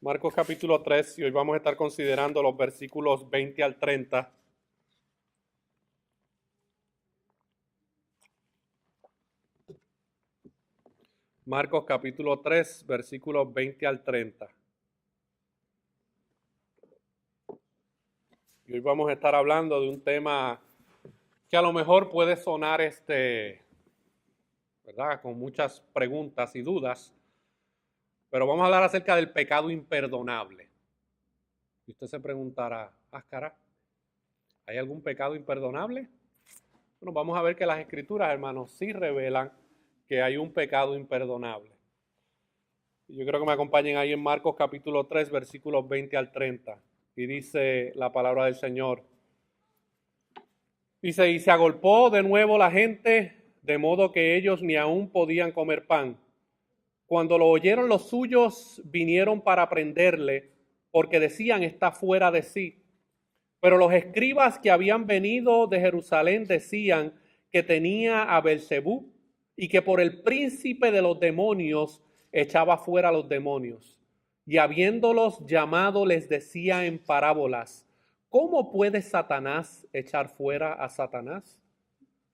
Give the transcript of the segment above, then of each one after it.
Marcos capítulo 3 y hoy vamos a estar considerando los versículos 20 al 30. Marcos capítulo 3, versículos 20 al 30. Y hoy vamos a estar hablando de un tema que a lo mejor puede sonar ¿verdad? Con muchas preguntas y dudas, pero vamos a hablar acerca del pecado imperdonable. Y usted se preguntará, cara, ¿hay algún pecado imperdonable? Bueno, vamos a ver que las escrituras, hermanos, sí revelan que hay un pecado imperdonable. Yo creo que me acompañen ahí en Marcos capítulo 3, versículos 20 al 30. Y dice la palabra del Señor. Dice, y se agolpó de nuevo la gente, de modo que ellos ni aún podían comer pan. Cuando lo oyeron los suyos, vinieron para prenderle, porque decían, está fuera de sí. Pero los escribas que habían venido de Jerusalén decían que tenía a Beelzebú y que por el príncipe de los demonios echaba fuera a los demonios. Y habiéndolos llamado les decía en parábolas, ¿cómo puede Satanás echar fuera a Satanás?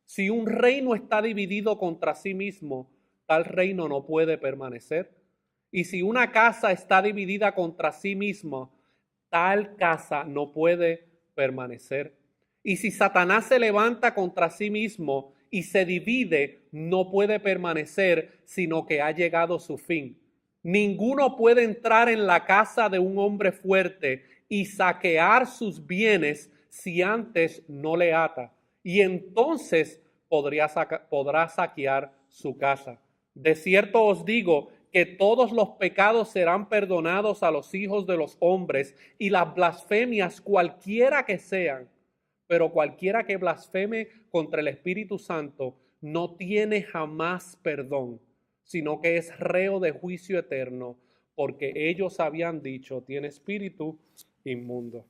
Si un reino está dividido contra sí mismo, tal reino no puede permanecer. Y si una casa está dividida contra sí misma, tal casa no puede permanecer. Y si Satanás se levanta contra sí mismo y se divide, no puede permanecer, sino que ha llegado su fin. Ninguno puede entrar en la casa de un hombre fuerte y saquear sus bienes si antes no le ata. Y entonces podrá saquear su casa. De cierto os digo que todos los pecados serán perdonados a los hijos de los hombres y las blasfemias cualquiera que sean, pero cualquiera que blasfeme contra el Espíritu Santo no tiene jamás perdón, sino que es reo de juicio eterno, porque ellos habían dicho, tiene espíritu inmundo.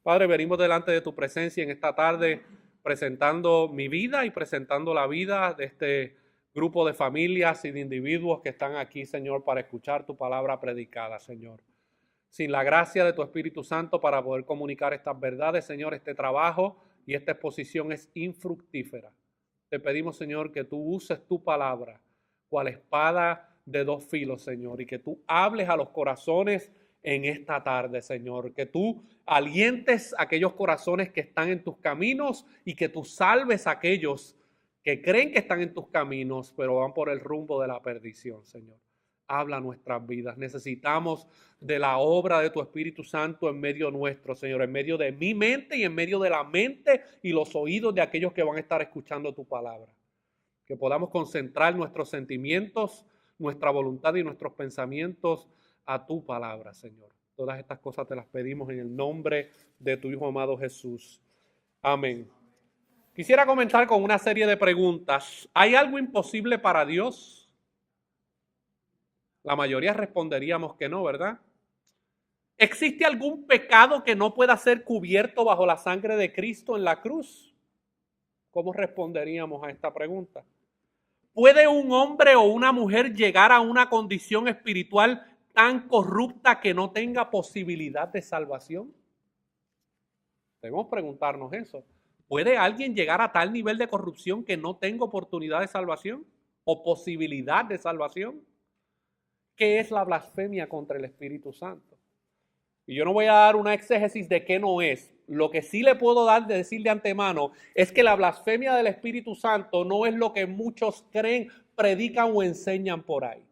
Padre, venimos delante de tu presencia en esta tarde, presentando mi vida y presentando la vida de este grupo de familias y de individuos que están aquí, Señor, para escuchar tu palabra predicada, Señor. Sin la gracia de tu Espíritu Santo para poder comunicar estas verdades, Señor, este trabajo y esta exposición es infructífera. Te pedimos, Señor, que tú uses tu palabra cual espada de dos filos, Señor, y que tú hables a los corazones en esta tarde, Señor, que tú alientes a aquellos corazones que están en tus caminos y que tú salves a aquellos que creen que están en tus caminos, pero van por el rumbo de la perdición, Señor. Habla nuestras vidas. Necesitamos de la obra de tu Espíritu Santo en medio nuestro, Señor, en medio de mi mente y en medio de la mente y los oídos de aquellos que van a estar escuchando tu palabra. Que podamos concentrar nuestros sentimientos, nuestra voluntad y nuestros pensamientos a tu palabra, Señor. Todas estas cosas te las pedimos en el nombre de tu Hijo amado Jesús. Amén. Quisiera comenzar con una serie de preguntas. ¿Hay algo imposible para Dios? La mayoría responderíamos que no, ¿verdad? ¿Existe algún pecado que no pueda ser cubierto bajo la sangre de Cristo en la cruz? ¿Cómo responderíamos a esta pregunta? ¿Puede un hombre o una mujer llegar a una condición espiritual tan corrupta que no tenga posibilidad de salvación? Debemos preguntarnos eso. ¿Puede alguien llegar a tal nivel de corrupción que no tenga oportunidad de salvación o posibilidad de salvación? ¿Qué es la blasfemia contra el Espíritu Santo? Y yo no voy a dar una exégesis de qué no es. Lo que sí le puedo dar de decir de antemano es que la blasfemia del Espíritu Santo no es lo que muchos creen, predican o enseñan por ahí.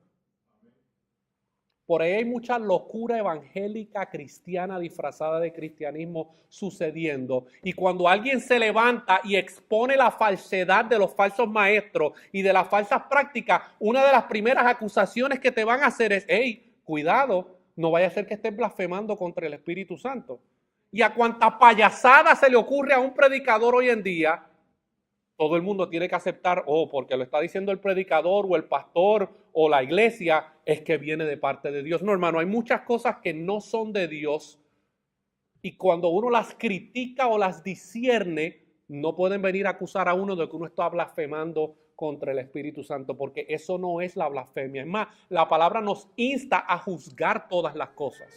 Por ahí hay mucha locura evangélica cristiana disfrazada de cristianismo sucediendo. Y cuando alguien se levanta y expone la falsedad de los falsos maestros y de las falsas prácticas, una de las primeras acusaciones que te van a hacer es, hey, cuidado, no vaya a ser que estés blasfemando contra el Espíritu Santo. Y a cuanta payasada se le ocurre a un predicador hoy en día, todo el mundo tiene que aceptar, porque lo está diciendo el predicador o el pastor o la iglesia, es que viene de parte de Dios. No, hermano, hay muchas cosas que no son de Dios y cuando uno las critica o las discierne, no pueden venir a acusar a uno de que uno está blasfemando contra el Espíritu Santo, porque eso no es la blasfemia. Es más, la palabra nos insta a juzgar todas las cosas.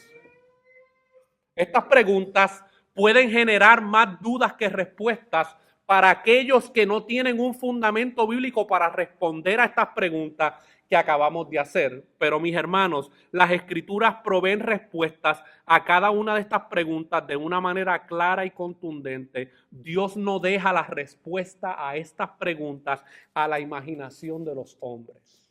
Estas preguntas pueden generar más dudas que respuestas para aquellos que no tienen un fundamento bíblico para responder a estas preguntas que acabamos de hacer. Pero mis hermanos, las Escrituras proveen respuestas a cada una de estas preguntas de una manera clara y contundente. Dios no deja la respuesta a estas preguntas a la imaginación de los hombres.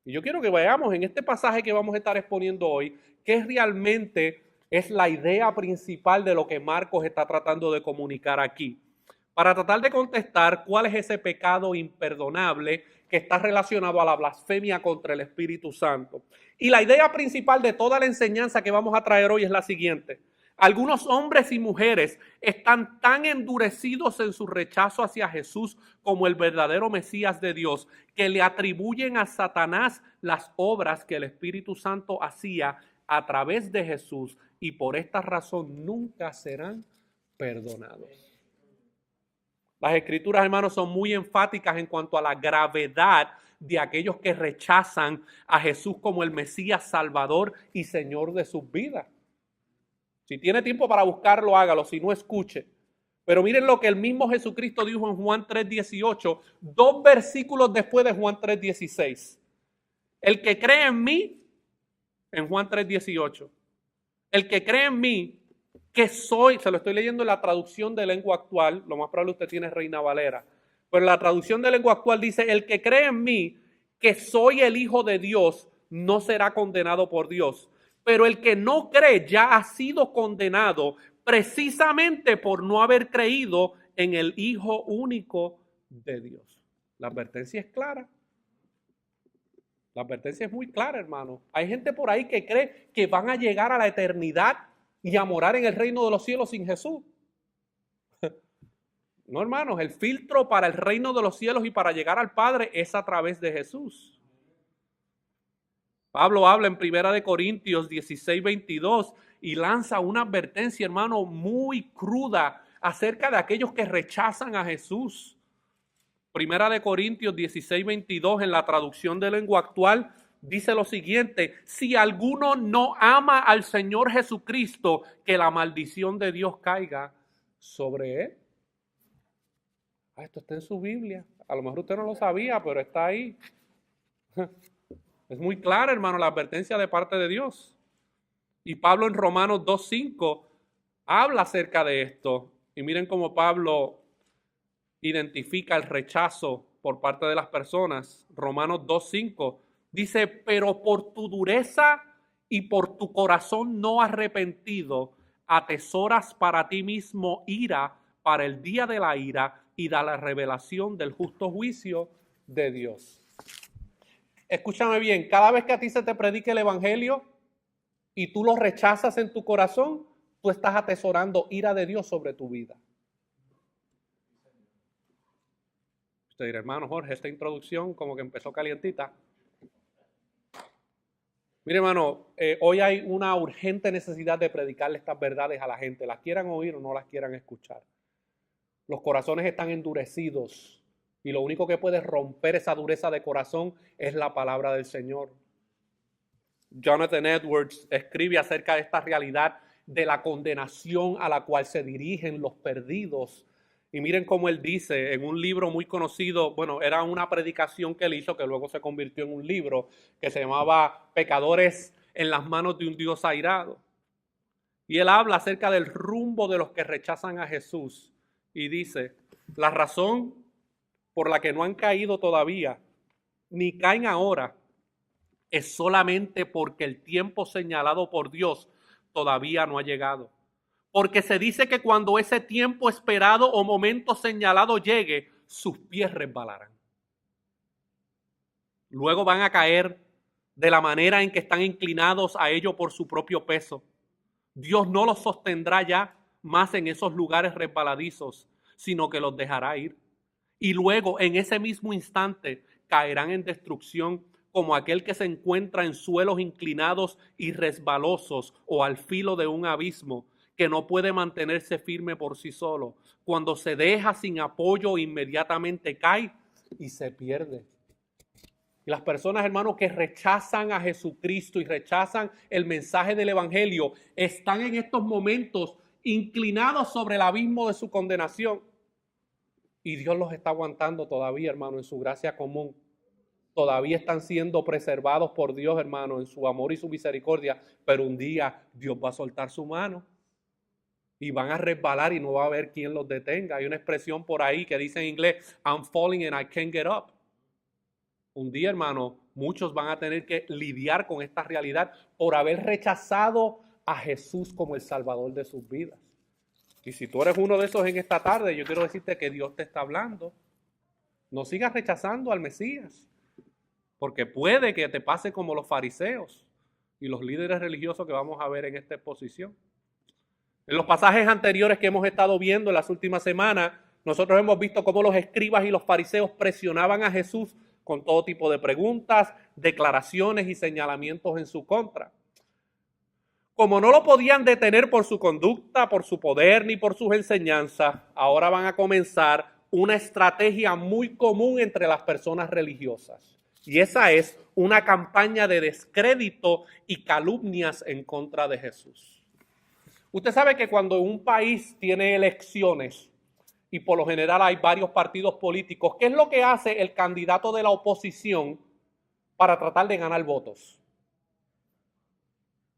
Y yo quiero que veamos en este pasaje que vamos a estar exponiendo hoy, qué realmente es la idea principal de lo que Marcos está tratando de comunicar aquí, para tratar de contestar cuál es ese pecado imperdonable que está relacionado a la blasfemia contra el Espíritu Santo. Y la idea principal de toda la enseñanza que vamos a traer hoy es la siguiente. Algunos hombres y mujeres están tan endurecidos en su rechazo hacia Jesús como el verdadero Mesías de Dios, que le atribuyen a Satanás las obras que el Espíritu Santo hacía a través de Jesús, y por esta razón nunca serán perdonados. Las Escrituras, hermanos, son muy enfáticas en cuanto a la gravedad de aquellos que rechazan a Jesús como el Mesías Salvador y Señor de sus vidas. Si tiene tiempo para buscarlo, hágalo. Si no, escuche. Pero miren lo que el mismo Jesucristo dijo en Juan 3:18, 2 versículos después de Juan 3:16. El que cree en mí, en Juan 3:18, el que cree en mí, que soy, se lo estoy leyendo en la traducción de lengua actual, lo más probable usted tiene Reina Valera, pero la traducción de lengua actual dice, el que cree en mí, que soy el Hijo de Dios, no será condenado por Dios. Pero el que no cree ya ha sido condenado precisamente por no haber creído en el Hijo único de Dios. La advertencia es clara. La advertencia es muy clara, hermano. Hay gente por ahí que cree que van a llegar a la eternidad y a morar en el reino de los cielos sin Jesús. No, hermanos, el filtro para el reino de los cielos y para llegar al Padre es a través de Jesús. Pablo habla en 1 Corintios 16:22 y lanza una advertencia, hermano, muy cruda acerca de aquellos que rechazan a Jesús. 1 Corintios 16:22 en la traducción de lengua actual dice lo siguiente: si alguno no ama al Señor Jesucristo, que la maldición de Dios caiga sobre él. Esto está en su Biblia. A lo mejor usted no lo sabía, pero está ahí. Es muy clara, hermano, la advertencia de parte de Dios. Y Pablo en Romanos 2:5 habla acerca de esto. Y miren cómo Pablo identifica el rechazo por parte de las personas. Romanos 2:5 dice, pero por tu dureza y por tu corazón no arrepentido, atesoras para ti mismo ira para el día de la ira y de la revelación del justo juicio de Dios. Escúchame bien, cada vez que a ti se te predique el evangelio y tú lo rechazas en tu corazón, tú estás atesorando ira de Dios sobre tu vida. Usted dirá, hermano Jorge, esta introducción como que empezó calientita. Mire, hermano, hoy hay una urgente necesidad de predicarle estas verdades a la gente, las quieran oír o no las quieran escuchar. Los corazones están endurecidos y lo único que puede romper esa dureza de corazón es la palabra del Señor. Jonathan Edwards escribe acerca de esta realidad de la condenación a la cual se dirigen los perdidos. Y miren cómo él dice en un libro muy conocido, bueno, era una predicación que él hizo que luego se convirtió en un libro que se llamaba Pecadores en las manos de un Dios airado. Y él habla acerca del rumbo de los que rechazan a Jesús. Y dice, la razón por la que no han caído todavía, ni caen ahora, es solamente porque el tiempo señalado por Dios todavía no ha llegado. Porque se dice que cuando ese tiempo esperado o momento señalado llegue, sus pies resbalarán. Luego van a caer de la manera en que están inclinados a ello por su propio peso. Dios no los sostendrá ya más en esos lugares resbaladizos, sino que los dejará ir. Y luego, en ese mismo instante, caerán en destrucción como aquel que se encuentra en suelos inclinados y resbalosos o al filo de un abismo, que no puede mantenerse firme por sí solo. Cuando se deja sin apoyo, inmediatamente cae y se pierde. Y las personas, hermanos, que rechazan a Jesucristo y rechazan el mensaje del Evangelio, están en estos momentos inclinados sobre el abismo de su condenación. Y Dios los está aguantando todavía, hermano, en su gracia común. Todavía están siendo preservados por Dios, hermano, en su amor y su misericordia. Pero un día Dios va a soltar su mano y van a resbalar y no va a haber quien los detenga. Hay una expresión por ahí que dice en inglés, I'm falling and I can't get up. Un día, hermano, muchos van a tener que lidiar con esta realidad por haber rechazado a Jesús como el Salvador de sus vidas. Y si tú eres uno de esos en esta tarde, yo quiero decirte que Dios te está hablando. No sigas rechazando al Mesías, porque puede que te pase como los fariseos y los líderes religiosos que vamos a ver en esta exposición. En los pasajes anteriores que hemos estado viendo en las últimas semanas, nosotros hemos visto cómo los escribas y los fariseos presionaban a Jesús con todo tipo de preguntas, declaraciones y señalamientos en su contra. Como no lo podían detener por su conducta, por su poder ni por sus enseñanzas, ahora van a comenzar una estrategia muy común entre las personas religiosas. Y esa es una campaña de descrédito y calumnias en contra de Jesús. Usted sabe que cuando un país tiene elecciones, y por lo general hay varios partidos políticos, ¿qué es lo que hace el candidato de la oposición para tratar de ganar votos?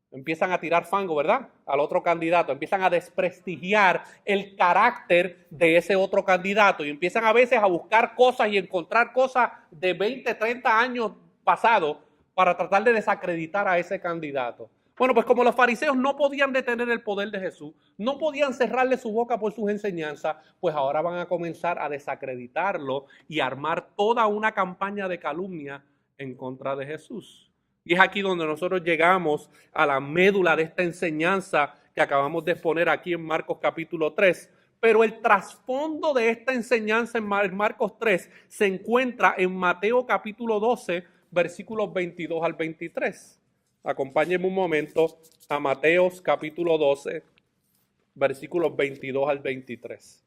Empiezan a tirar fango, ¿verdad?, al otro candidato, empiezan a desprestigiar el carácter de ese otro candidato y empiezan a veces a buscar cosas y encontrar cosas de 20, 30 años pasados para tratar de desacreditar a ese candidato. Bueno, pues como los fariseos no podían detener el poder de Jesús, no podían cerrarle su boca por sus enseñanzas, pues ahora van a comenzar a desacreditarlo y armar toda una campaña de calumnia en contra de Jesús. Y es aquí donde nosotros llegamos a la médula de esta enseñanza que acabamos de exponer aquí en Marcos capítulo 3. Pero el trasfondo de esta enseñanza en Marcos 3 se encuentra en Mateo capítulo 12, versículos 22 al 23. Acompáñenme un momento a Mateo capítulo 12, versículos 22 al 23.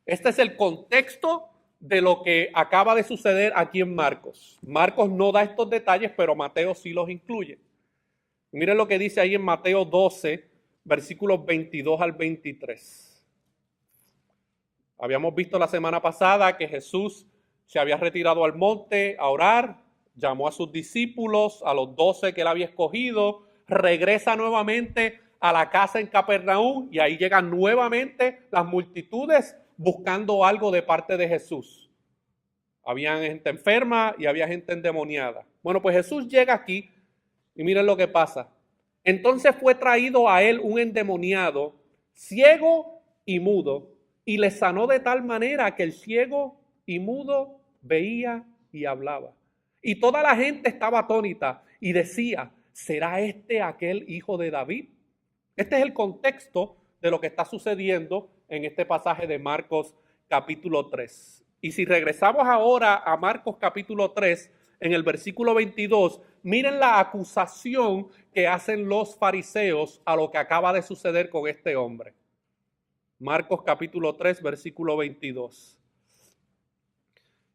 Este es el contexto de lo que acaba de suceder aquí en Marcos. Marcos no da estos detalles, pero Mateo sí los incluye. Miren lo que dice ahí en Mateo 12, versículos 22 al 23. Habíamos visto la semana pasada que Jesús se había retirado al monte a orar, llamó a sus discípulos, a los 12 que él había escogido, regresa nuevamente a la casa en Capernaum y ahí llegan nuevamente las multitudes buscando algo de parte de Jesús. Había gente enferma y había gente endemoniada. Bueno, pues Jesús llega aquí y miren lo que pasa. Entonces fue traído a él un endemoniado, ciego y mudo, y le sanó de tal manera que el ciego y mudo veía y hablaba. Y toda la gente estaba atónita y decía, ¿será este aquel hijo de David? Este es el contexto de lo que está sucediendo en este pasaje de Marcos capítulo 3. Y si regresamos ahora a Marcos capítulo 3, en el versículo 22, miren la acusación que hacen los fariseos a lo que acaba de suceder con este hombre. Marcos capítulo 3, versículo 22.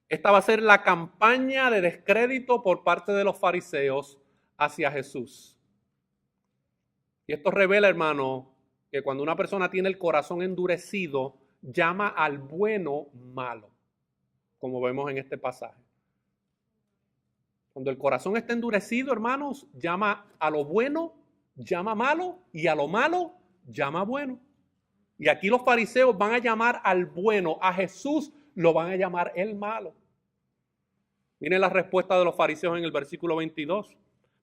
Esta va a ser la campaña de descrédito por parte de los fariseos hacia Jesús. Y esto revela, hermano, que cuando una persona tiene el corazón endurecido, llama al bueno malo, como vemos en este pasaje. Cuando el corazón está endurecido, hermanos, llama a lo bueno, llama malo, y a lo malo, llama bueno. Y aquí los fariseos van a llamar al bueno, a Jesús lo van a llamar el malo. Miren la respuesta de los fariseos en el versículo 22.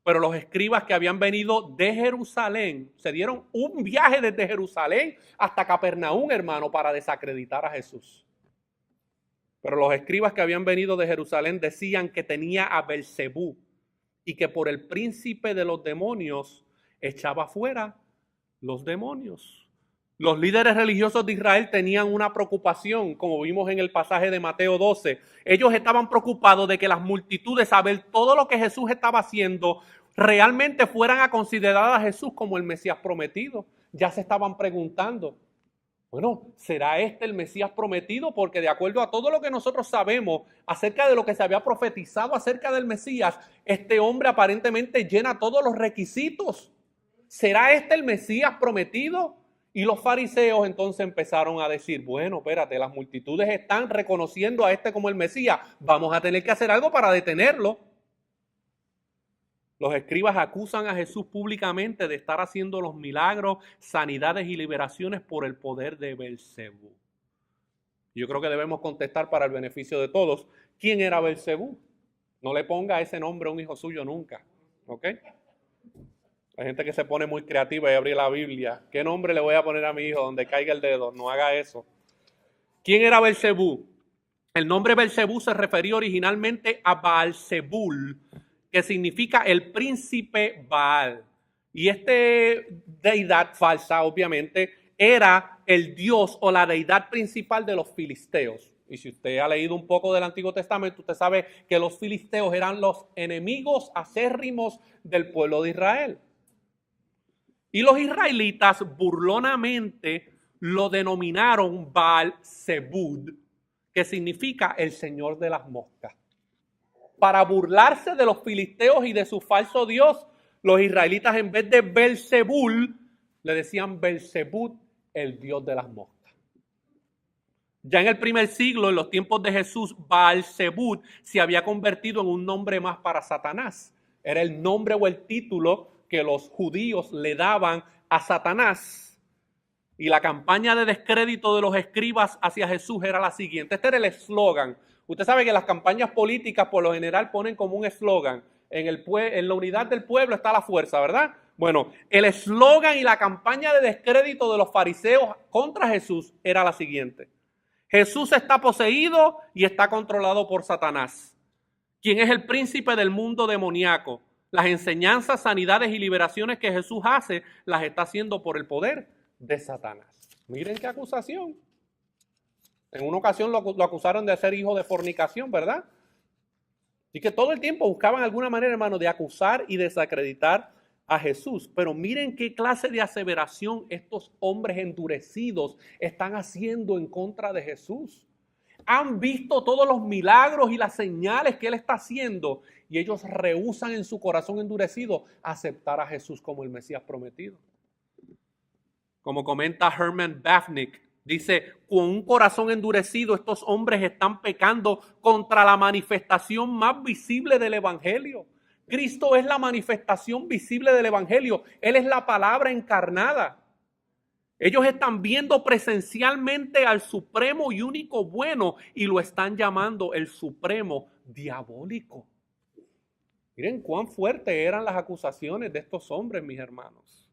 Pero los escribas que habían venido de Jerusalén, se dieron un viaje desde Jerusalén hasta Capernaum, hermano, para desacreditar a Jesús. Pero los escribas que habían venido de Jerusalén decían que tenía a Belcebú y que por el príncipe de los demonios echaba fuera los demonios. Los líderes religiosos de Israel tenían una preocupación, como vimos en el pasaje de Mateo 12. Ellos estaban preocupados de que las multitudes, a ver todo lo que Jesús estaba haciendo, realmente fueran a considerar a Jesús como el Mesías prometido. Ya se estaban preguntando, bueno, ¿será este el Mesías prometido? Porque de acuerdo a todo lo que nosotros sabemos acerca de lo que se había profetizado acerca del Mesías, este hombre aparentemente llena todos los requisitos. ¿Será este el Mesías prometido? Y los fariseos entonces empezaron a decir, bueno, espérate, las multitudes están reconociendo a este como el Mesías, vamos a tener que hacer algo para detenerlo. Los escribas acusan a Jesús públicamente de estar haciendo los milagros, sanidades y liberaciones por el poder de Beelzebú. Yo creo que debemos contestar para el beneficio de todos, ¿quién era Beelzebú? No le ponga ese nombre a un hijo suyo nunca, ¿ok? Hay gente que se pone muy creativa y abre la Biblia. ¿Qué nombre le voy a poner a mi hijo donde caiga el dedo? No haga eso. ¿Quién era Beelzebú? El nombre Beelzebú se refería originalmente a Baal-Zebul, que significa el príncipe Baal. Y deidad falsa, obviamente, era el dios o la deidad principal de los filisteos. Y si usted ha leído un poco del Antiguo Testamento, usted sabe que los filisteos eran los enemigos acérrimos del pueblo de Israel. Y los israelitas burlonamente lo denominaron Baal-Zebud, que significa el señor de las moscas. Para burlarse de los filisteos y de su falso dios, los israelitas en vez de Beelzebul, le decían Beelzebud, el dios de las moscas. Ya en el primer siglo, en los tiempos de Jesús, Baal-Zebud se había convertido en un nombre más para Satanás. Era el nombre o el título que los judíos le daban a Satanás. Y la campaña de descrédito de los escribas hacia Jesús era la siguiente. Este era el eslogan. Usted sabe que las campañas políticas por lo general ponen como un eslogan. En la unidad del pueblo está la fuerza, ¿verdad? Bueno, el eslogan y la campaña de descrédito de los fariseos contra Jesús era la siguiente. Jesús está poseído y está controlado por Satanás, quien es el príncipe del mundo demoníaco. Las enseñanzas, sanidades y liberaciones que Jesús hace, las está haciendo por el poder de Satanás. Miren qué acusación. En una ocasión lo acusaron de ser hijo de fornicación, ¿verdad? Y que todo el tiempo buscaban alguna manera, hermano, de acusar y desacreditar a Jesús. Pero miren qué clase de aseveración estos hombres endurecidos están haciendo en contra de Jesús. Han visto todos los milagros y las señales que Él está haciendo y ellos rehúsan en su corazón endurecido aceptar a Jesús como el Mesías prometido. Como comenta Herman Bavinck, dice, con un corazón endurecido estos hombres están pecando contra la manifestación más visible del Evangelio. Cristo es la manifestación visible del Evangelio. Él es la palabra encarnada. Ellos están viendo presencialmente al supremo y único bueno y lo están llamando el supremo diabólico. Miren cuán fuertes eran las acusaciones de estos hombres, mis hermanos.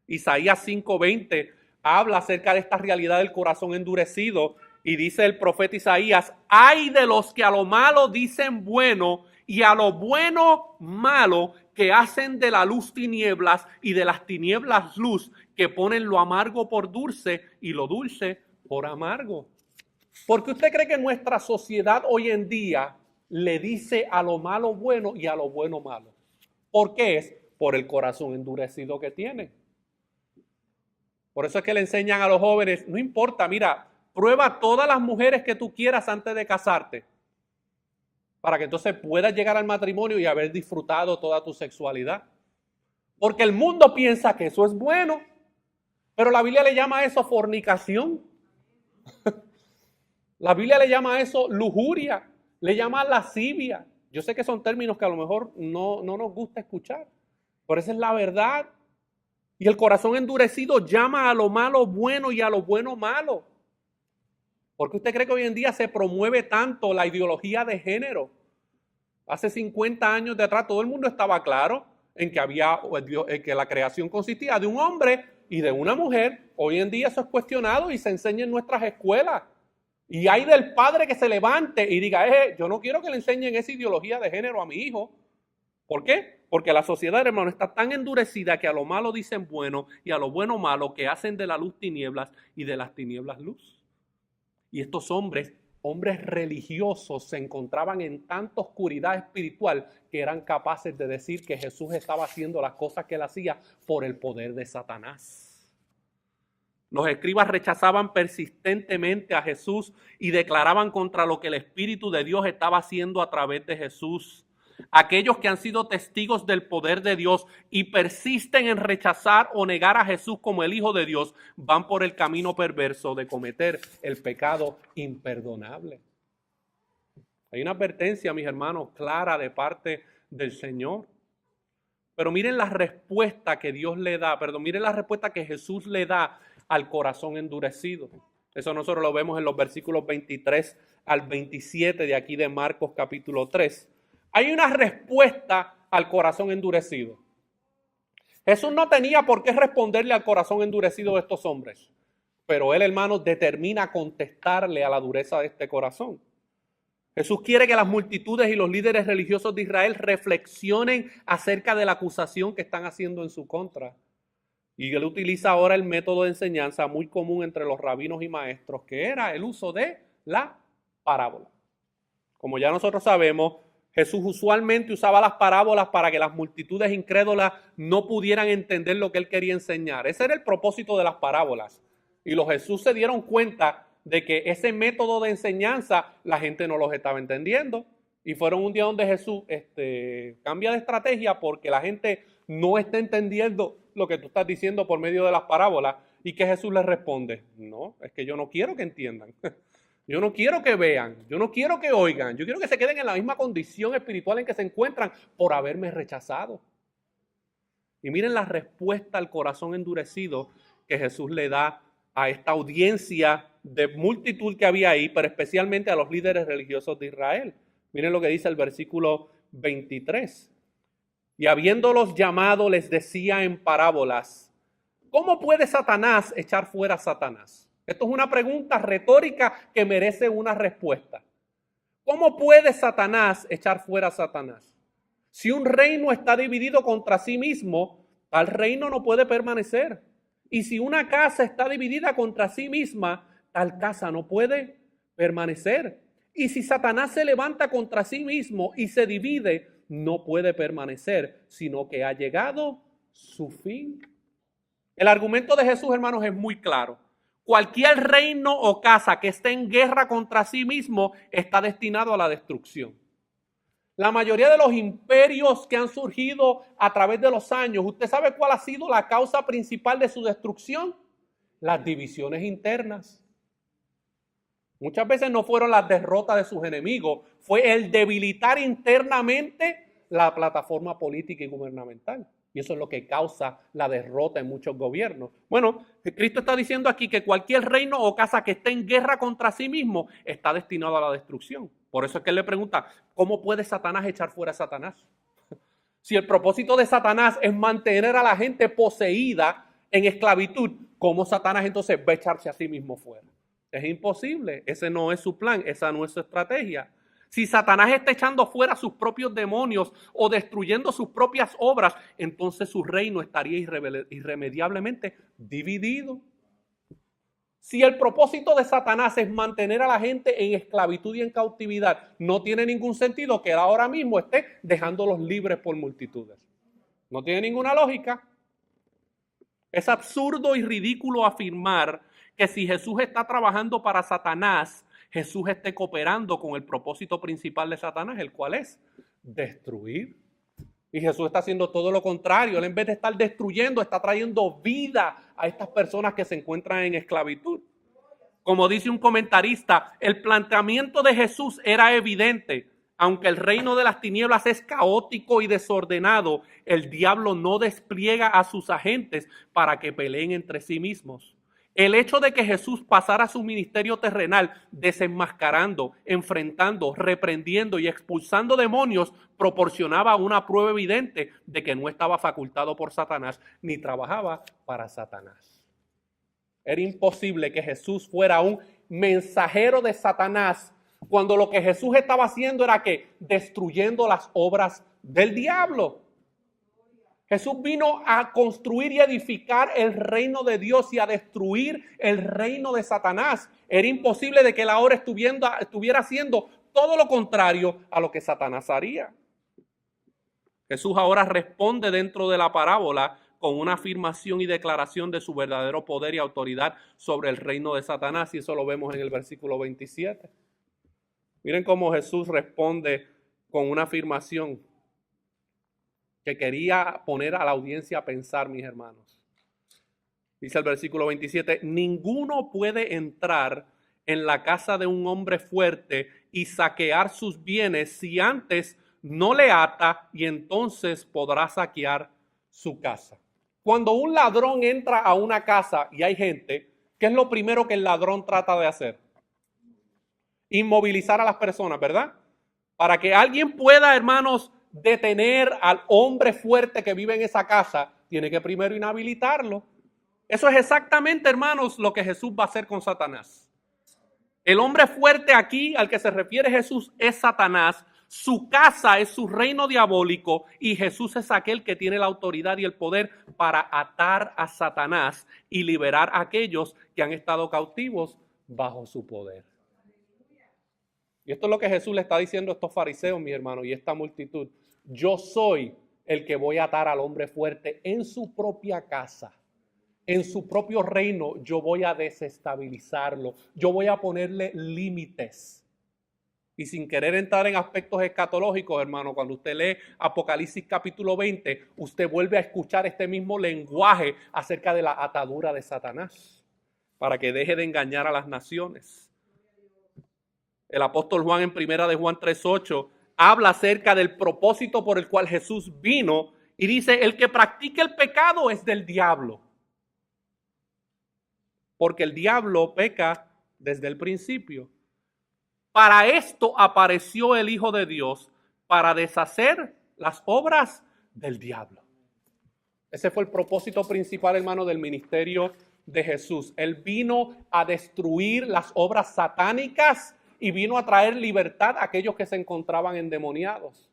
Isaías 5:20 habla acerca de esta realidad del corazón endurecido y dice el profeta Isaías, ay de los que a lo malo dicen bueno y a lo bueno malo, que hacen de la luz tinieblas y de las tinieblas luz, que ponen lo amargo por dulce y lo dulce por amargo. Porque usted cree que nuestra sociedad hoy en día le dice a lo malo bueno y a lo bueno malo. ¿Por qué es? Por el corazón endurecido que tiene. Por eso es que le enseñan a los jóvenes, no importa, mira, prueba todas las mujeres que tú quieras antes de casarte, para que entonces puedas llegar al matrimonio y haber disfrutado toda tu sexualidad. Porque el mundo piensa que eso es bueno, pero la Biblia le llama a eso fornicación. La Biblia le llama a eso lujuria, le llama lascivia. Yo sé que son términos que a lo mejor no nos gusta escuchar, pero esa es la verdad. Y el corazón endurecido llama a lo malo bueno y a lo bueno malo. ¿Por qué usted cree que hoy en día se promueve tanto la ideología de género? Hace 50 años de atrás todo el mundo estaba claro en que la creación consistía de un hombre y de una mujer. Hoy en día eso es cuestionado y se enseña en nuestras escuelas. Y hay del padre que se levante y diga, yo no quiero que le enseñen esa ideología de género a mi hijo. ¿Por qué? Porque la sociedad, hermano, está tan endurecida que a lo malo dicen bueno y a lo bueno malo, que hacen de la luz tinieblas y de las tinieblas luz. Y estos hombres hombres religiosos se encontraban en tanta oscuridad espiritual que eran capaces de decir que Jesús estaba haciendo las cosas que él hacía por el poder de Satanás. Los escribas rechazaban persistentemente a Jesús y declaraban contra lo que el Espíritu de Dios estaba haciendo a través de Jesús. Aquellos que han sido testigos del poder de Dios y persisten en rechazar o negar a Jesús como el Hijo de Dios, van por el camino perverso de cometer el pecado imperdonable. Hay una advertencia, mis hermanos, clara de parte del Señor. Pero miren la respuesta que Dios le da, miren la respuesta que Jesús le da al corazón endurecido. Eso nosotros lo vemos en los versículos 23 al 27 de aquí de Marcos capítulo 3. Hay una respuesta al corazón endurecido. Jesús no tenía por qué responderle al corazón endurecido de estos hombres, pero él, hermanos, determina contestarle a la dureza de este corazón. Jesús quiere que las multitudes y los líderes religiosos de Israel reflexionen acerca de la acusación que están haciendo en su contra. Y él utiliza ahora el método de enseñanza muy común entre los rabinos y maestros, que era el uso de la parábola. Como ya nosotros sabemos, Jesús usualmente usaba las parábolas para que las multitudes incrédulas no pudieran entender lo que él quería enseñar. Ese era el propósito de las parábolas. Y los Jesús se dieron cuenta de que ese método de enseñanza la gente no los estaba entendiendo. Y fueron un día donde Jesús cambia de estrategia porque la gente no está entendiendo lo que tú estás diciendo por medio de las parábolas. ¿Y que Jesús les responde? No, es que yo no quiero que entiendan. Yo no quiero que vean, yo no quiero que oigan, yo quiero que se queden en la misma condición espiritual en que se encuentran por haberme rechazado. Y miren la respuesta al corazón endurecido que Jesús le da a esta audiencia de multitud que había ahí, pero especialmente a los líderes religiosos de Israel. Miren lo que dice el versículo 23. Y habiéndolos llamado les decía en parábolas, ¿cómo puede Satanás echar fuera a Satanás? Esto es una pregunta retórica que merece una respuesta. ¿Cómo puede Satanás echar fuera a Satanás? Si un reino está dividido contra sí mismo, tal reino no puede permanecer. Y si una casa está dividida contra sí misma, tal casa no puede permanecer. Y si Satanás se levanta contra sí mismo y se divide, no puede permanecer, sino que ha llegado su fin. El argumento de Jesús, hermanos, es muy claro. Cualquier reino o casa que esté en guerra contra sí mismo está destinado a la destrucción. La mayoría de los imperios que han surgido a través de los años, ¿usted sabe cuál ha sido la causa principal de su destrucción? Las divisiones internas. Muchas veces no fueron las derrotas de sus enemigos, fue el debilitar internamente la plataforma política y gubernamental. Y eso es lo que causa la derrota en muchos gobiernos. Bueno, Cristo está diciendo aquí que cualquier reino o casa que esté en guerra contra sí mismo está destinado a la destrucción. Por eso es que él le pregunta, ¿cómo puede Satanás echar fuera a Satanás? Si el propósito de Satanás es mantener a la gente poseída en esclavitud, ¿cómo Satanás entonces va a echarse a sí mismo fuera? Es imposible, ese no es su plan, esa no es su estrategia. Si Satanás está echando fuera sus propios demonios o destruyendo sus propias obras, entonces su reino estaría irremediablemente dividido. Si el propósito de Satanás es mantener a la gente en esclavitud y en cautividad, no tiene ningún sentido que él ahora mismo esté dejándolos libres por multitudes. No tiene ninguna lógica. Es absurdo y ridículo afirmar que si Jesús está trabajando para Satanás, Jesús esté cooperando con el propósito principal de Satanás, el cual es destruir. Y Jesús está haciendo todo lo contrario. Él, en vez de estar destruyendo, está trayendo vida a estas personas que se encuentran en esclavitud. Como dice un comentarista, el planteamiento de Jesús era evidente. Aunque el reino de las tinieblas es caótico y desordenado, el diablo no despliega a sus agentes para que peleen entre sí mismos. El hecho de que Jesús pasara su ministerio terrenal desenmascarando, enfrentando, reprendiendo y expulsando demonios proporcionaba una prueba evidente de que no estaba facultado por Satanás ni trabajaba para Satanás. Era imposible que Jesús fuera un mensajero de Satanás cuando lo que Jesús estaba haciendo era que destruyendo las obras del diablo. Jesús vino a construir y edificar el reino de Dios y a destruir el reino de Satanás. Era imposible de que él ahora estuviera haciendo todo lo contrario a lo que Satanás haría. Jesús ahora responde dentro de la parábola con una afirmación y declaración de su verdadero poder y autoridad sobre el reino de Satanás, y eso lo vemos en el versículo 27. Miren cómo Jesús responde con una afirmación que quería poner a la audiencia a pensar, mis hermanos. Dice el versículo 27, ninguno puede entrar en la casa de un hombre fuerte y saquear sus bienes si antes no le ata, y entonces podrá saquear su casa. Cuando un ladrón entra a una casa y hay gente, ¿qué es lo primero que el ladrón trata de hacer? Inmovilizar a las personas, ¿verdad? Para que alguien pueda, hermanos, detener al hombre fuerte que vive en esa casa, tiene que primero inhabilitarlo. Eso es exactamente, hermanos, lo que Jesús va a hacer con Satanás. El hombre fuerte aquí al que se refiere Jesús es Satanás. Su casa es su reino diabólico y Jesús es aquel que tiene la autoridad y el poder para atar a Satanás y liberar a aquellos que han estado cautivos bajo su poder. Y esto es lo que Jesús le está diciendo a estos fariseos, mi hermano, y esta multitud. Yo soy el que voy a atar al hombre fuerte en su propia casa, en su propio reino. Yo voy a desestabilizarlo, yo voy a ponerle límites. Y sin querer entrar en aspectos escatológicos, hermano, cuando usted lee Apocalipsis capítulo 20, usted vuelve a escuchar este mismo lenguaje acerca de la atadura de Satanás, para que deje de engañar a las naciones. El apóstol Juan en primera de Juan 3:8 habla acerca del propósito por el cual Jesús vino y dice, el que practica el pecado es del diablo. Porque el diablo peca desde el principio. Para esto apareció el Hijo de Dios, para deshacer las obras del diablo. Ese fue el propósito principal, hermano, del ministerio de Jesús. Él vino a destruir las obras satánicas y vino a traer libertad a aquellos que se encontraban endemoniados.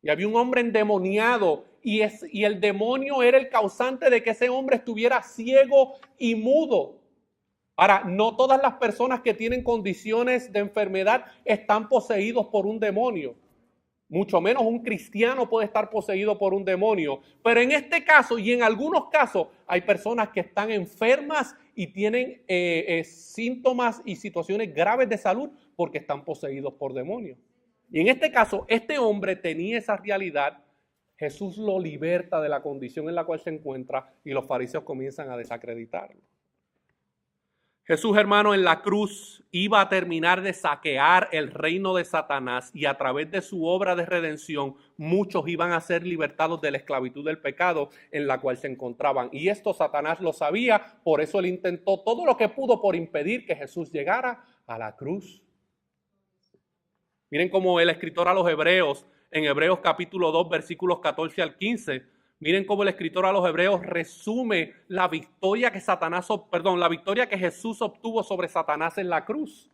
Y había un hombre endemoniado y el demonio era el causante de que ese hombre estuviera ciego y mudo. Ahora, no todas las personas que tienen condiciones de enfermedad están poseídos por un demonio. Mucho menos un cristiano puede estar poseído por un demonio. Pero en este caso y en algunos casos hay personas que están enfermas y tienen síntomas y situaciones graves de salud porque están poseídos por demonios. Y en este caso, este hombre tenía esa realidad. Jesús lo liberta de la condición en la cual se encuentra y los fariseos comienzan a desacreditarlo. Jesús, hermano, en la cruz iba a terminar de saquear el reino de Satanás y a través de su obra de redención muchos iban a ser libertados de la esclavitud del pecado en la cual se encontraban. Y esto Satanás lo sabía, por eso él intentó todo lo que pudo por impedir que Jesús llegara a la cruz. Miren cómo el escritor a los Hebreos, en Hebreos capítulo 2, versículos 14 al 15, miren cómo el escritor a los Hebreos resume la victoria que Jesús obtuvo sobre Satanás en la cruz.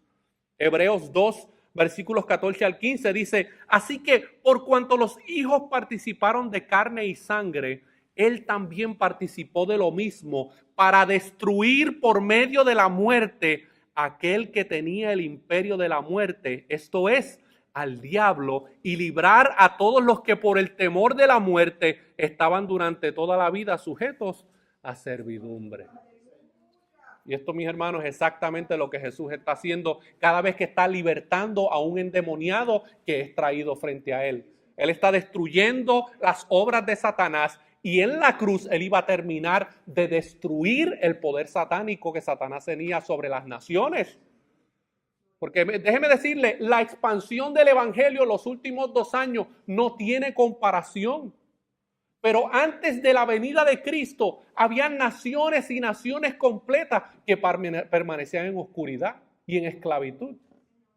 Hebreos 2, versículos 14 al 15 dice, así que por cuanto los hijos participaron de carne y sangre, él también participó de lo mismo para destruir por medio de la muerte aquel que tenía el imperio de la muerte, esto es, al diablo, y librar a todos los que por el temor de la muerte estaban durante toda la vida sujetos a servidumbre. Y esto, mis hermanos, es exactamente lo que Jesús está haciendo cada vez que está libertando a un endemoniado que es traído frente a él. Él está destruyendo las obras de Satanás y en la cruz él iba a terminar de destruir el poder satánico que Satanás tenía sobre las naciones. Porque déjeme decirle, la expansión del evangelio en los últimos 2 años no tiene comparación. Pero antes de la venida de Cristo, había naciones y naciones completas que permanecían en oscuridad y en esclavitud.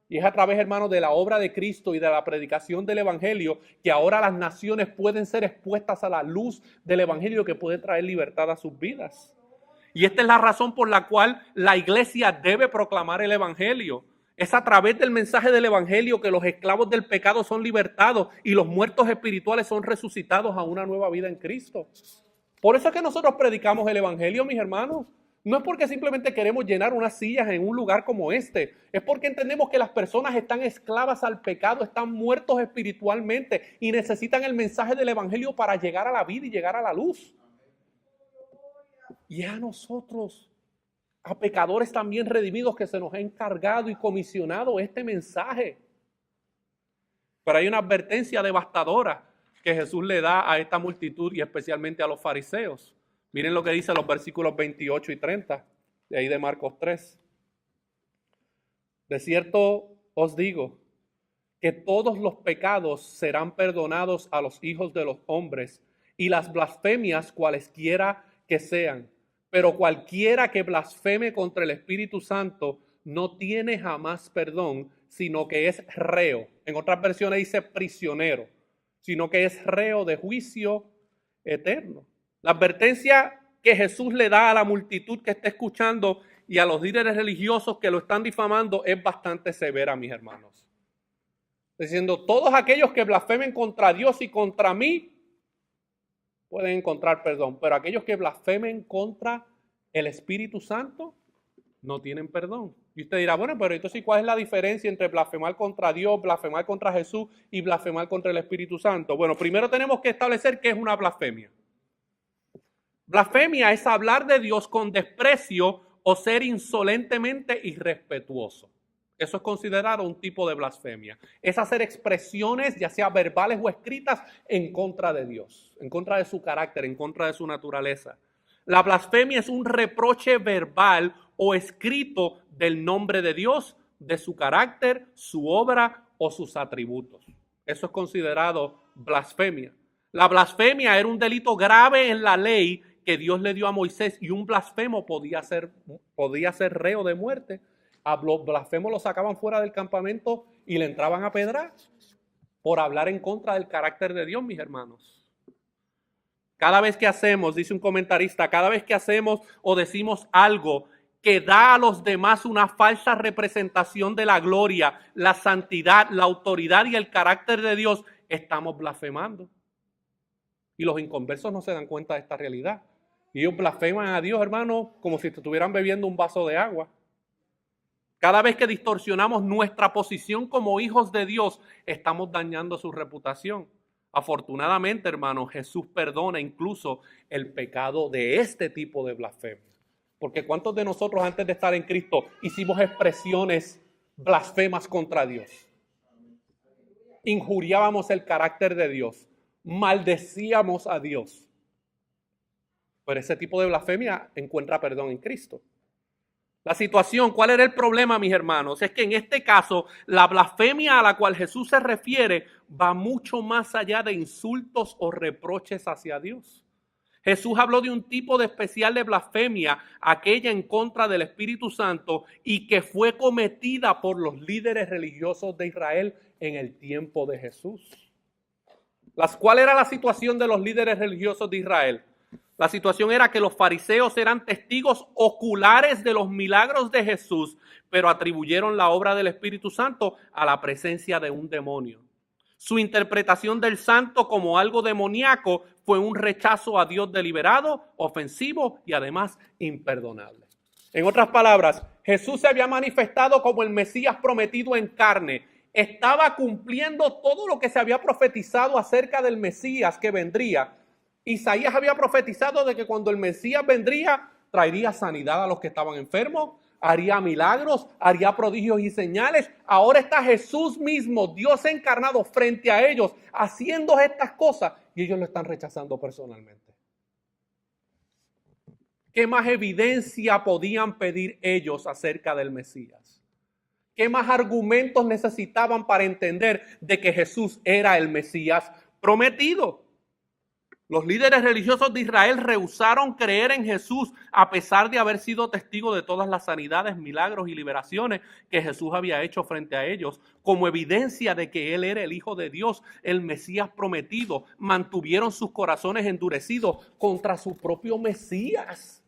Y es a través, hermanos, de la obra de Cristo y de la predicación del evangelio que ahora las naciones pueden ser expuestas a la luz del evangelio que puede traer libertad a sus vidas. Y esta es la razón por la cual la iglesia debe proclamar el evangelio. Es a través del mensaje del evangelio que los esclavos del pecado son libertados y los muertos espirituales son resucitados a una nueva vida en Cristo. Por eso es que nosotros predicamos el evangelio, mis hermanos. No es porque simplemente queremos llenar unas sillas en un lugar como este. Es porque entendemos que las personas están esclavas al pecado, están muertos espiritualmente y necesitan el mensaje del evangelio para llegar a la vida y llegar a la luz. Y a nosotros, a pecadores también redimidos, que se nos ha encargado y comisionado este mensaje. Pero hay una advertencia devastadora que Jesús le da a esta multitud y especialmente a los fariseos. Miren lo que dice los versículos 28 y 30, de ahí de Marcos 3. De cierto os digo que todos los pecados serán perdonados a los hijos de los hombres y las blasfemias cualesquiera que sean. Pero cualquiera que blasfeme contra el Espíritu Santo no tiene jamás perdón, sino que es reo. En otras versiones dice prisionero, sino que es reo de juicio eterno. La advertencia que Jesús le da a la multitud que está escuchando y a los líderes religiosos que lo están difamando es bastante severa, mis hermanos. Diciendo, todos aquellos que blasfemen contra Dios y contra mí pueden encontrar perdón, pero aquellos que blasfemen contra el Espíritu Santo no tienen perdón. Y usted dirá, bueno, pero entonces ¿cuál es la diferencia entre blasfemar contra Dios, blasfemar contra Jesús y blasfemar contra el Espíritu Santo? Bueno, primero tenemos que establecer qué es una blasfemia. Blasfemia es hablar de Dios con desprecio o ser insolentemente irrespetuoso. Eso es considerado un tipo de blasfemia. Es hacer expresiones, ya sea verbales o escritas, en contra de Dios, en contra de su carácter, en contra de su naturaleza. La blasfemia es un reproche verbal o escrito del nombre de Dios, de su carácter, su obra o sus atributos. Eso es considerado blasfemia. La blasfemia era un delito grave en la ley que Dios le dio a Moisés y un blasfemo podía ser reo de muerte. A los blasfemos los sacaban fuera del campamento y le entraban a pedrar por hablar en contra del carácter de Dios, mis hermanos. Cada vez que hacemos, dice un comentarista, cada vez que hacemos o decimos algo que da a los demás una falsa representación de la gloria, la santidad, la autoridad y el carácter de Dios, estamos blasfemando. Y los inconversos no se dan cuenta de esta realidad. Y ellos blasfeman a Dios, hermano, como si estuvieran bebiendo un vaso de agua. Cada vez que distorsionamos nuestra posición como hijos de Dios, estamos dañando su reputación. Afortunadamente, hermano, Jesús perdona incluso el pecado de este tipo de blasfemia. Porque ¿cuántos de nosotros antes de estar en Cristo hicimos expresiones blasfemas contra Dios? Injuriábamos el carácter de Dios, maldecíamos a Dios. Pero ese tipo de blasfemia encuentra perdón en Cristo. La situación, ¿cuál era el problema, mis hermanos? Es que en este caso, la blasfemia a la cual Jesús se refiere va mucho más allá de insultos o reproches hacia Dios. Jesús habló de un tipo de especial de blasfemia, aquella en contra del Espíritu Santo y que fue cometida por los líderes religiosos de Israel en el tiempo de Jesús. ¿Cuál era la situación de los líderes religiosos de Israel? La situación era que los fariseos eran testigos oculares de los milagros de Jesús, pero atribuyeron la obra del Espíritu Santo a la presencia de un demonio. Su interpretación del santo como algo demoníaco fue un rechazo a Dios deliberado, ofensivo y además imperdonable. En otras palabras, Jesús se había manifestado como el Mesías prometido en carne. Estaba cumpliendo todo lo que se había profetizado acerca del Mesías que vendría. Isaías había profetizado de que cuando el Mesías vendría, traería sanidad a los que estaban enfermos, haría milagros, haría prodigios y señales. Ahora está Jesús mismo, Dios encarnado, frente a ellos, haciendo estas cosas y ellos lo están rechazando personalmente. ¿Qué más evidencia podían pedir ellos acerca del Mesías? ¿Qué más argumentos necesitaban para entender de que Jesús era el Mesías prometido? Los líderes religiosos de Israel rehusaron creer en Jesús a pesar de haber sido testigos de todas las sanidades, milagros y liberaciones que Jesús había hecho frente a ellos, como evidencia de que Él era el Hijo de Dios, el Mesías prometido. Mantuvieron sus corazones endurecidos contra su propio Mesías.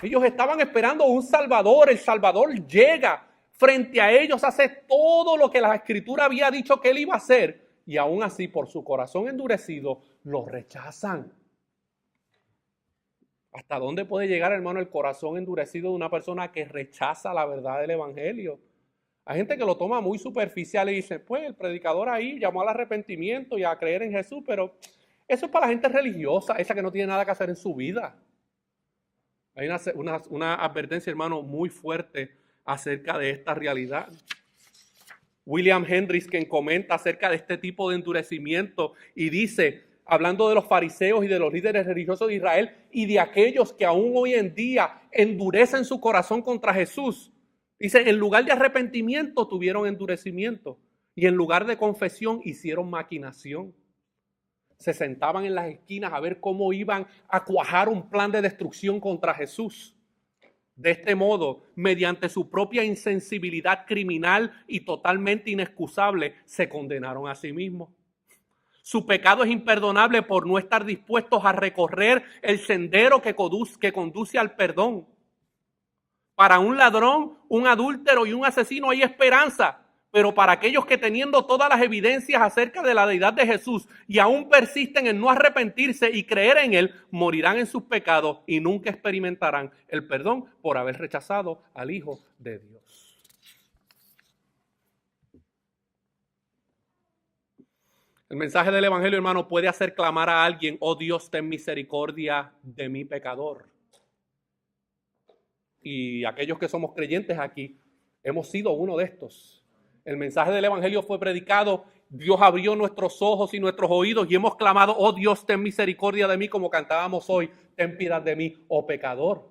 Ellos estaban esperando un Salvador, el Salvador llega. frente a ellos hace todo lo que la Escritura había dicho que él iba a hacer, y aún así por su corazón endurecido lo rechazan. ¿Hasta dónde puede llegar, hermano, el corazón endurecido de una persona que rechaza la verdad del evangelio? Hay gente que lo toma muy superficial y dice, pues el predicador ahí llamó al arrepentimiento y a creer en Jesús, pero eso es para la gente religiosa, esa que no tiene nada que hacer en su vida. Hay una advertencia, hermano, muy fuerte acerca de esta realidad. William Hendricks, quien comenta acerca de este tipo de endurecimiento y dice, hablando de los fariseos y de los líderes religiosos de Israel y de aquellos que aún hoy en día endurecen su corazón contra Jesús, dice, en lugar de arrepentimiento tuvieron endurecimiento y en lugar de confesión hicieron maquinación. Se sentaban en las esquinas a ver cómo iban a cuajar un plan de destrucción contra Jesús. De este modo, mediante su propia insensibilidad criminal y totalmente inexcusable, se condenaron a sí mismos. Su pecado es imperdonable por no estar dispuestos a recorrer el sendero que conduce al perdón. Para un ladrón, un adúltero y un asesino hay esperanza, pero para aquellos que teniendo todas las evidencias acerca de la deidad de Jesús y aún persisten en no arrepentirse y creer en Él, morirán en sus pecados y nunca experimentarán el perdón por haber rechazado al Hijo de Dios. El mensaje del evangelio, hermano, puede hacer clamar a alguien, oh Dios, ten misericordia de mi pecador. Y aquellos que somos creyentes aquí, hemos sido uno de estos. El mensaje del evangelio fue predicado, Dios abrió nuestros ojos y nuestros oídos y hemos clamado, oh Dios, ten misericordia de mí, como cantábamos hoy, ten piedad de mí, oh pecador.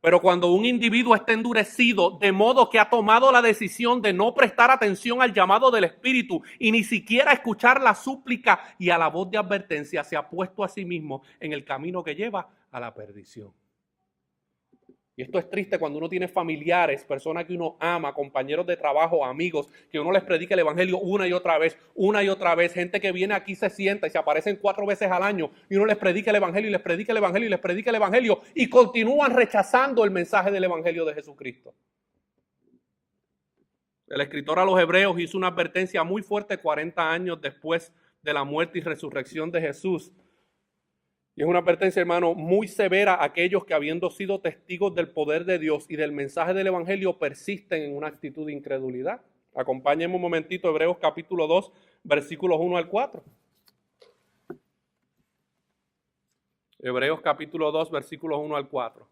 Pero cuando un individuo está endurecido, de modo que ha tomado la decisión de no prestar atención al llamado del Espíritu y ni siquiera escuchar la súplica y a la voz de advertencia, se ha puesto a sí mismo en el camino que lleva a la perdición. Y esto es triste cuando uno tiene familiares, personas que uno ama, compañeros de trabajo, amigos, que uno les predica el evangelio una y otra vez, gente que viene aquí, se sienta y se aparecen 4 veces al año y uno les predica el evangelio y les predica el evangelio y les predica el evangelio y continúan rechazando el mensaje del evangelio de Jesucristo. El escritor a los Hebreos hizo una advertencia muy fuerte 40 años después de la muerte y resurrección de Jesús. Y es una advertencia, hermano, muy severa a aquellos que, habiendo sido testigos del poder de Dios y del mensaje del evangelio, persisten en una actitud de incredulidad. Acompáñenme un momentito, Hebreos capítulo 2, versículos 1 al 4. Hebreos capítulo 2, versículos 1 al 4.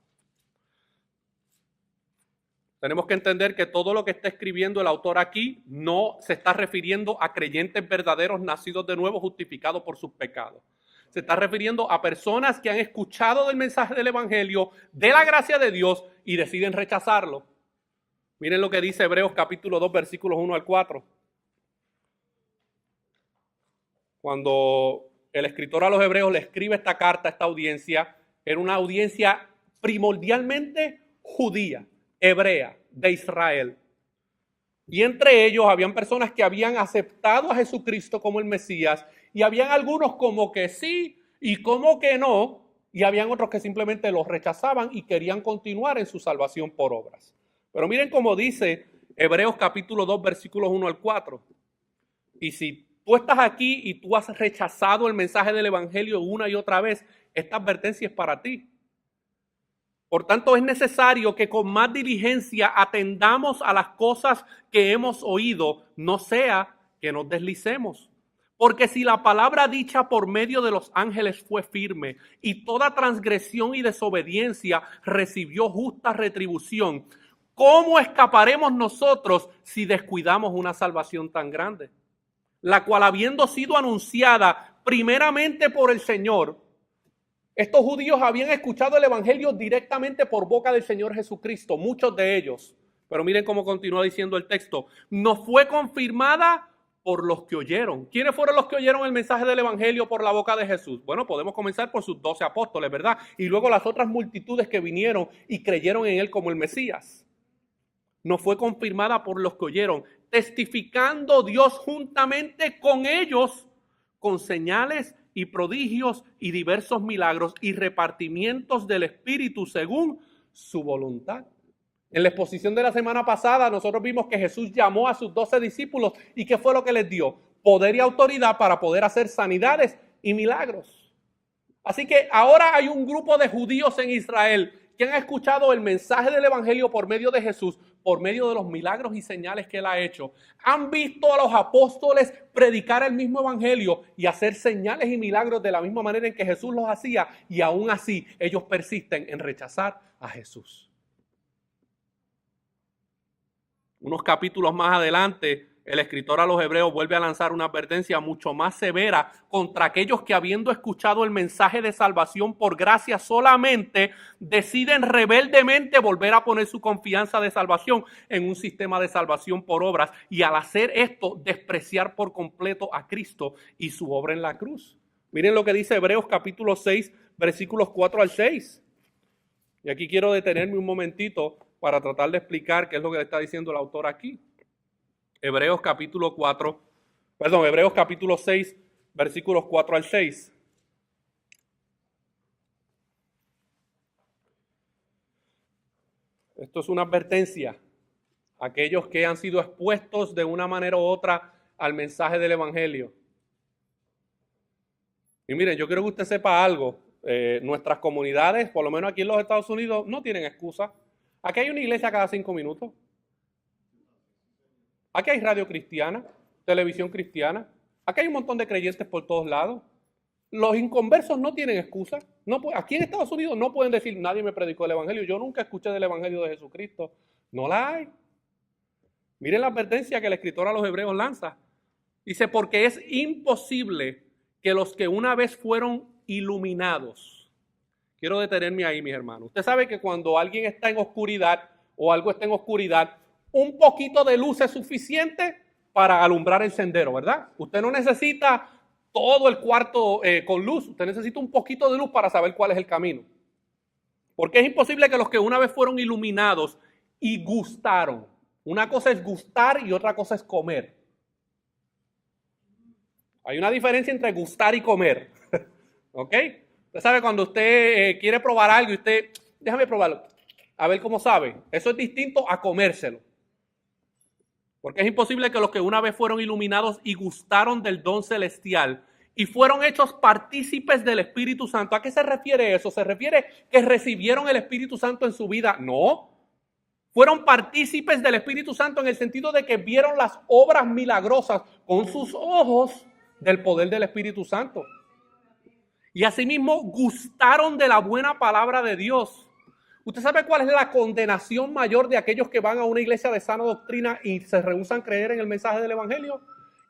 Tenemos que entender que todo lo que está escribiendo el autor aquí no se está refiriendo a creyentes verdaderos nacidos de nuevo, justificados por sus pecados. Se está refiriendo a personas que han escuchado del mensaje del evangelio, de la gracia de Dios y deciden rechazarlo. Miren lo que dice Hebreos capítulo 2, versículos 1 al 4. Cuando el escritor a los Hebreos le escribe esta carta a esta audiencia, era una audiencia primordialmente judía, hebrea, de Israel. Y entre ellos habían personas que habían aceptado a Jesucristo como el Mesías y habían algunos como que sí y como que no, y habían otros que simplemente los rechazaban y querían continuar en su salvación por obras. Pero miren cómo dice Hebreos capítulo 2, versículos 1 al 4. Y si tú estás aquí y tú has rechazado el mensaje del evangelio una y otra vez, esta advertencia es para ti. Por tanto, es necesario que con más diligencia atendamos a las cosas que hemos oído, no sea que nos deslicemos. Porque si la palabra dicha por medio de los ángeles fue firme y toda transgresión y desobediencia recibió justa retribución, ¿cómo escaparemos nosotros si descuidamos una salvación tan grande? La cual, habiendo sido anunciada primeramente por el Señor, estos judíos habían escuchado el evangelio directamente por boca del Señor Jesucristo, muchos de ellos. Pero miren cómo continúa diciendo el texto. No fue confirmada por los que oyeron. ¿Quiénes fueron los que oyeron el mensaje del evangelio por la boca de Jesús? Bueno, podemos comenzar por sus 12 apóstoles, ¿verdad? Y luego las otras multitudes que vinieron y creyeron en él como el Mesías. No fue confirmada por los que oyeron, testificando Dios juntamente con ellos, con señales y prodigios y diversos milagros y repartimientos del Espíritu según su voluntad. En la exposición de la semana pasada nosotros vimos que Jesús llamó a sus 12 discípulos y ¿qué fue lo que les dio? Poder y autoridad para poder hacer sanidades y milagros. Así que ahora hay un grupo de judíos en Israel que han escuchado el mensaje del evangelio por medio de Jesús, por medio de los milagros y señales que él ha hecho. Han visto a los apóstoles predicar el mismo evangelio y hacer señales y milagros de la misma manera en que Jesús los hacía, y aún así ellos persisten en rechazar a Jesús. Unos capítulos más adelante, el escritor a los Hebreos vuelve a lanzar una advertencia mucho más severa contra aquellos que, habiendo escuchado el mensaje de salvación por gracia solamente, deciden rebeldemente volver a poner su confianza de salvación en un sistema de salvación por obras, y al hacer esto despreciar por completo a Cristo y su obra en la cruz. Miren lo que dice Hebreos capítulo 6, versículos 4 al 6. Y aquí quiero detenerme un momentito para tratar de explicar qué es lo que le está diciendo el autor aquí. Hebreos capítulo 6, versículos 4 al 6. Esto es una advertencia a aquellos que han sido expuestos de una manera u otra al mensaje del evangelio. Y miren, yo quiero que usted sepa algo. Nuestras comunidades, por lo menos aquí en los Estados Unidos, no tienen excusa. Aquí hay una iglesia cada 5 minutos. Aquí hay radio cristiana, televisión cristiana. Aquí hay un montón de creyentes por todos lados. Los inconversos no tienen excusa. Aquí en Estados Unidos no pueden decir, nadie me predicó el evangelio. Yo nunca escuché del evangelio de Jesucristo. No la hay. Miren la advertencia que el escritor a los Hebreos lanza. Dice, porque es imposible que los que una vez fueron iluminados. Quiero detenerme ahí, mis hermanos. Usted sabe que cuando alguien está en oscuridad o algo está en oscuridad, un poquito de luz es suficiente para alumbrar el sendero, ¿verdad? Usted no necesita todo el cuarto con luz. Usted necesita un poquito de luz para saber cuál es el camino. Porque es imposible que los que una vez fueron iluminados y gustaron. Una cosa es gustar y otra cosa es comer. Hay una diferencia entre gustar y comer. ¿Ok? Usted sabe cuando usted quiere probar algo y usted, déjame probarlo, a ver cómo sabe. Eso es distinto a comérselo. Porque es imposible que los que una vez fueron iluminados y gustaron del don celestial y fueron hechos partícipes del Espíritu Santo. ¿A qué se refiere eso? ¿Se refiere que recibieron el Espíritu Santo en su vida? No. Fueron partícipes del Espíritu Santo en el sentido de que vieron las obras milagrosas con sus ojos del poder del Espíritu Santo. Y asimismo gustaron de la buena palabra de Dios. ¿Usted sabe cuál es la condenación mayor de aquellos que van a una iglesia de sana doctrina y se rehúsan a creer en el mensaje del evangelio?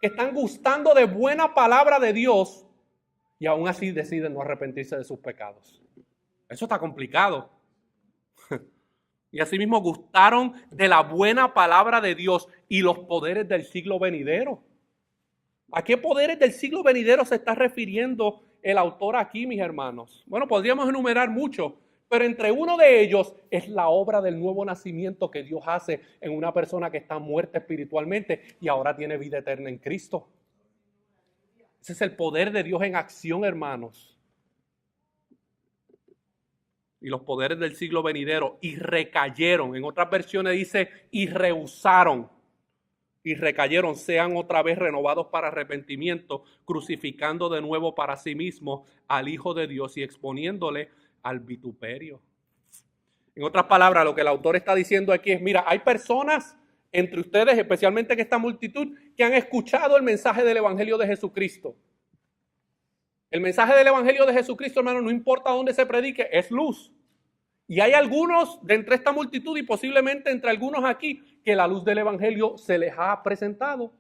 Que están gustando de buena palabra de Dios y aún así deciden no arrepentirse de sus pecados. Eso está complicado. Y asimismo gustaron de la buena palabra de Dios y los poderes del siglo venidero. ¿A qué poderes del siglo venidero se está refiriendo el autor aquí, mis hermanos? Bueno, podríamos enumerar muchos, pero entre uno de ellos es la obra del nuevo nacimiento que Dios hace en una persona que está muerta espiritualmente y ahora tiene vida eterna en Cristo. Ese es el poder de Dios en acción, hermanos. Y los poderes del siglo venidero, y recayeron. En otras versiones dice, y rehusaron. Y recayeron, sean otra vez renovados para arrepentimiento, crucificando de nuevo para sí mismos al Hijo de Dios y exponiéndole al vituperio. En otras palabras, lo que el autor está diciendo aquí es, mira, hay personas entre ustedes, especialmente en esta multitud, que han escuchado el mensaje del Evangelio de Jesucristo. El mensaje del Evangelio de Jesucristo, hermano, no importa dónde se predique, es luz. Y hay algunos de entre esta multitud y posiblemente entre algunos aquí que la luz del evangelio se les ha presentado.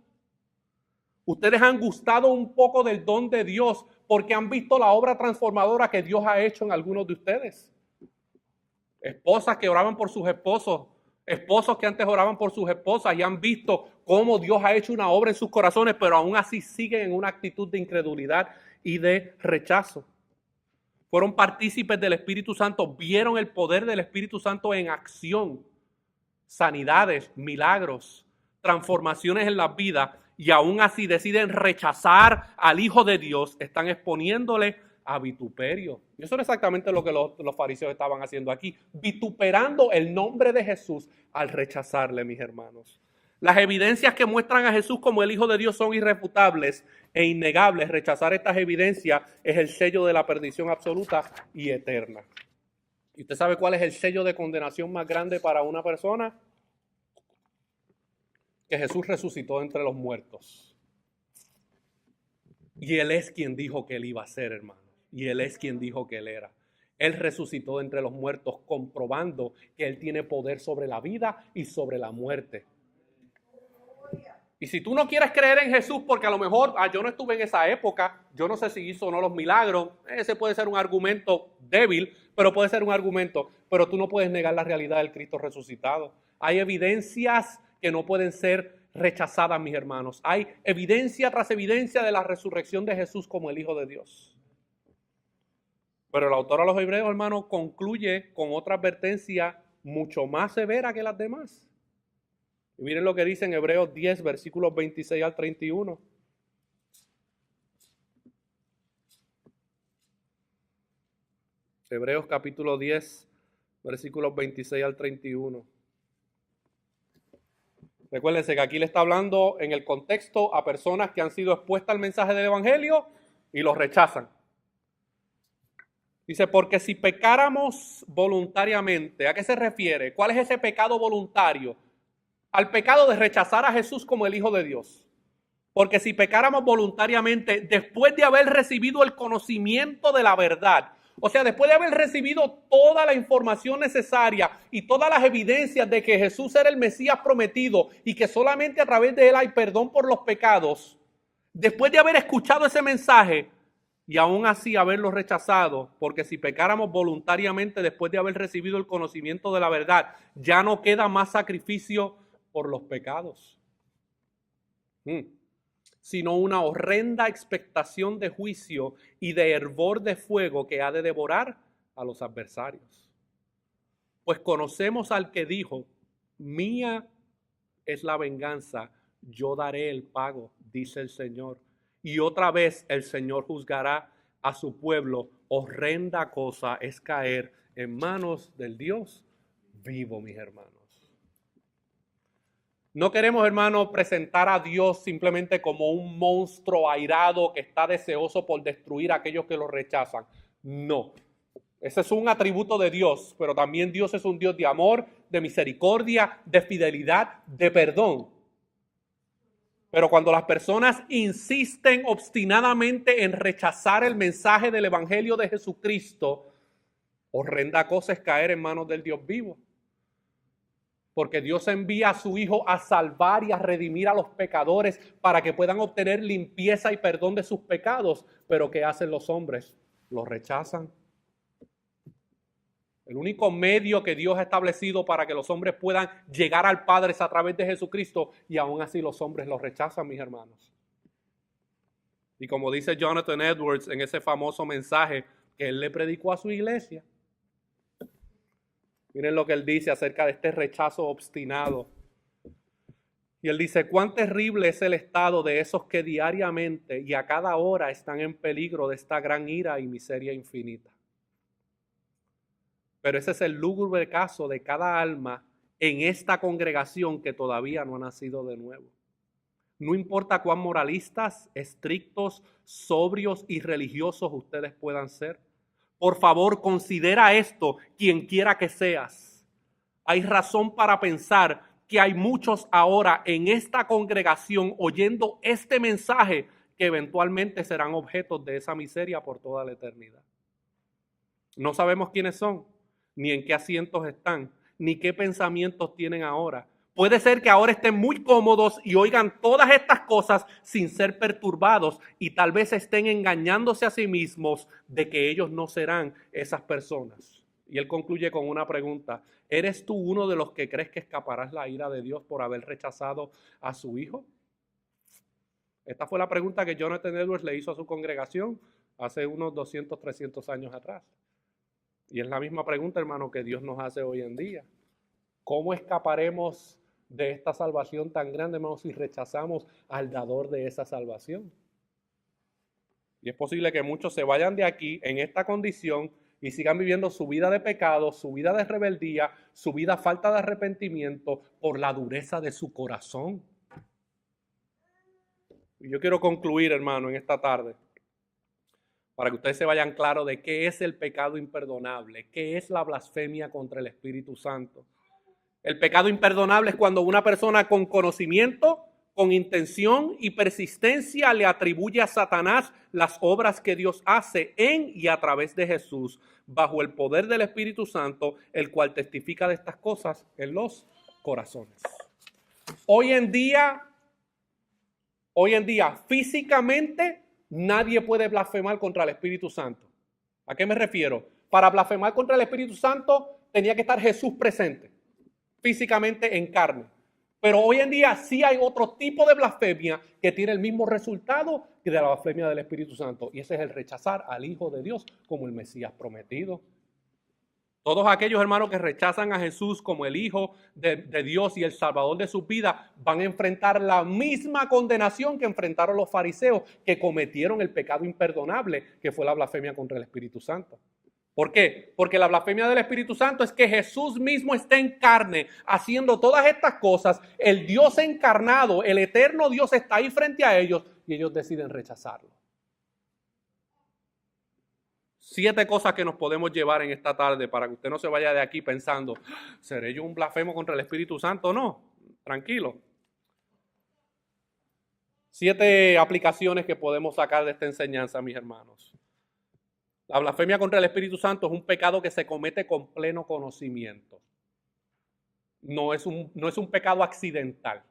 Ustedes han gustado un poco del don de Dios porque han visto la obra transformadora que Dios ha hecho en algunos de ustedes. Esposas que oraban por sus esposos, esposos que antes oraban por sus esposas y han visto cómo Dios ha hecho una obra en sus corazones, pero aún así siguen en una actitud de incredulidad y de rechazo. Fueron partícipes del Espíritu Santo, vieron el poder del Espíritu Santo en acción, sanidades, milagros, transformaciones en la vida y aún así deciden rechazar al Hijo de Dios, están exponiéndole a vituperio. Y eso era exactamente lo que los fariseos estaban haciendo aquí, vituperando el nombre de Jesús al rechazarle, mis hermanos. Las evidencias que muestran a Jesús como el Hijo de Dios son irrefutables e innegables. Rechazar estas evidencias es el sello de la perdición absoluta y eterna. ¿Y usted sabe cuál es el sello de condenación más grande para una persona? Que Jesús resucitó entre los muertos. Y Él es quien dijo que Él iba a ser, hermano. Y Él es quien dijo que Él era. Él resucitó entre los muertos, comprobando que Él tiene poder sobre la vida y sobre la muerte. Y si tú no quieres creer en Jesús porque a lo mejor yo no estuve en esa época, yo no sé si hizo o no los milagros, ese puede ser un argumento débil, pero puede ser un argumento, pero tú no puedes negar la realidad del Cristo resucitado. Hay evidencias que no pueden ser rechazadas, mis hermanos. Hay evidencia tras evidencia de la resurrección de Jesús como el Hijo de Dios. Pero el autor a los Hebreos, hermanos, concluye con otra advertencia mucho más severa que las demás. Y miren lo que dice en Hebreos 10, versículos 26 al 31. Hebreos capítulo 10, versículos 26 al 31. Recuérdense que aquí le está hablando en el contexto a personas que han sido expuestas al mensaje del Evangelio y los rechazan. Dice, porque si pecáramos voluntariamente, ¿a qué se refiere? ¿Cuál es ese pecado voluntario? Al pecado de rechazar a Jesús como el Hijo de Dios. Porque si pecáramos voluntariamente, después de haber recibido el conocimiento de la verdad, o sea, después de haber recibido toda la información necesaria y todas las evidencias de que Jesús era el Mesías prometido y que solamente a través de él hay perdón por los pecados, después de haber escuchado ese mensaje y aún así haberlo rechazado, porque si pecáramos voluntariamente después de haber recibido el conocimiento de la verdad, ya no queda más sacrificio por los pecados, sino una horrenda expectación de juicio y de hervor de fuego que ha de devorar a los adversarios. Pues conocemos al que dijo, mía es la venganza, yo daré el pago, dice el Señor. Y otra vez el Señor juzgará a su pueblo. Horrenda cosa es caer en manos del Dios vivo, mis hermanos. No queremos, hermanos, presentar a Dios simplemente como un monstruo airado que está deseoso por destruir a aquellos que lo rechazan. No. Ese es un atributo de Dios, pero también Dios es un Dios de amor, de misericordia, de fidelidad, de perdón. Pero cuando las personas insisten obstinadamente en rechazar el mensaje del Evangelio de Jesucristo, horrenda cosa es caer en manos del Dios vivo. Porque Dios envía a su Hijo a salvar y a redimir a los pecadores para que puedan obtener limpieza y perdón de sus pecados. Pero ¿qué hacen los hombres? Los rechazan. El único medio que Dios ha establecido para que los hombres puedan llegar al Padre es a través de Jesucristo, y aún así los hombres los rechazan, mis hermanos. Y como dice Jonathan Edwards en ese famoso mensaje que él le predicó a su iglesia, miren lo que él dice acerca de este rechazo obstinado. Y él dice, cuán terrible es el estado de esos que diariamente y a cada hora están en peligro de esta gran ira y miseria infinita. Pero ese es el lúgubre caso de cada alma en esta congregación que todavía no ha nacido de nuevo. No importa cuán moralistas, estrictos, sobrios y religiosos ustedes puedan ser. Por favor, considera esto, quien quiera que seas. Hay razón para pensar que hay muchos ahora en esta congregación oyendo este mensaje que eventualmente serán objetos de esa miseria por toda la eternidad. No sabemos quiénes son, ni en qué asientos están, ni qué pensamientos tienen ahora. Puede ser que ahora estén muy cómodos y oigan todas estas cosas sin ser perturbados, y tal vez estén engañándose a sí mismos de que ellos no serán esas personas. Y él concluye con una pregunta: ¿eres tú uno de los que crees que escaparás la ira de Dios por haber rechazado a su Hijo? Esta fue la pregunta que Jonathan Edwards le hizo a su congregación hace unos 200, 300 años atrás. Y es la misma pregunta, hermano, que Dios nos hace hoy en día. ¿Cómo escaparemos de esta salvación tan grande, hermano, si rechazamos al dador de esa salvación? Y es posible que muchos se vayan de aquí en esta condición y sigan viviendo su vida de pecado, su vida de rebeldía, su vida falta de arrepentimiento por la dureza de su corazón. Y yo quiero concluir, hermano, en esta tarde, para que ustedes se vayan claros de qué es el pecado imperdonable, qué es la blasfemia contra el Espíritu Santo. El pecado imperdonable es cuando una persona con conocimiento, con intención y persistencia le atribuye a Satanás las obras que Dios hace en y a través de Jesús, bajo el poder del Espíritu Santo, el cual testifica de estas cosas en los corazones. Hoy en día, físicamente, nadie puede blasfemar contra el Espíritu Santo. ¿A qué me refiero? Para blasfemar contra el Espíritu Santo tenía que estar Jesús presente, físicamente en carne. Pero hoy en día sí hay otro tipo de blasfemia que tiene el mismo resultado que de la blasfemia del Espíritu Santo. Y ese es el rechazar al Hijo de Dios como el Mesías prometido. Todos aquellos hermanos que rechazan a Jesús como el Hijo de Dios y el Salvador de su vida van a enfrentar la misma condenación que enfrentaron los fariseos que cometieron el pecado imperdonable que fue la blasfemia contra el Espíritu Santo. ¿Por qué? Porque la blasfemia del Espíritu Santo es que Jesús mismo está en carne haciendo todas estas cosas. El Dios encarnado, el eterno Dios está ahí frente a ellos y ellos deciden rechazarlo. 7 cosas que nos podemos llevar en esta tarde para que usted no se vaya de aquí pensando, ¿seré yo un blasfemo contra el Espíritu Santo? No, tranquilo. 7 aplicaciones que podemos sacar de esta enseñanza, mis hermanos. La blasfemia contra el Espíritu Santo es un pecado que se comete con pleno conocimiento. No es un pecado accidental.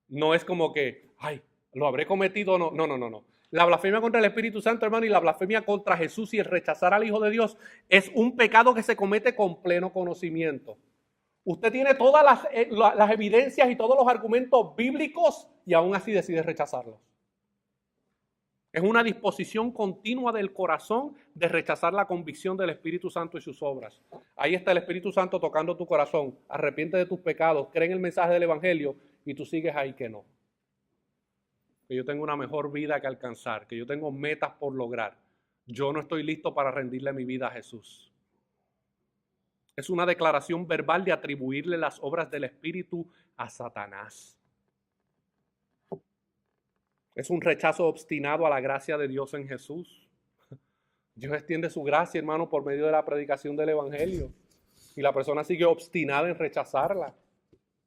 No es como que, ay, lo habré cometido o no. No. La blasfemia contra el Espíritu Santo, hermano, y la blasfemia contra Jesús y el rechazar al Hijo de Dios es un pecado que se comete con pleno conocimiento. Usted tiene todas las evidencias y todos los argumentos bíblicos y aún así decide rechazarlos. Es una disposición continua del corazón de rechazar la convicción del Espíritu Santo y sus obras. Ahí está el Espíritu Santo tocando tu corazón. Arrepiente de tus pecados, cree en el mensaje del Evangelio y tú sigues ahí que no. Que yo tengo una mejor vida que alcanzar, que yo tengo metas por lograr. Yo no estoy listo para rendirle mi vida a Jesús. Es una declaración verbal de atribuirle las obras del Espíritu a Satanás. Es un rechazo obstinado a la gracia de Dios en Jesús. Dios extiende su gracia, hermano, por medio de la predicación del Evangelio. Y la persona sigue obstinada en rechazarla.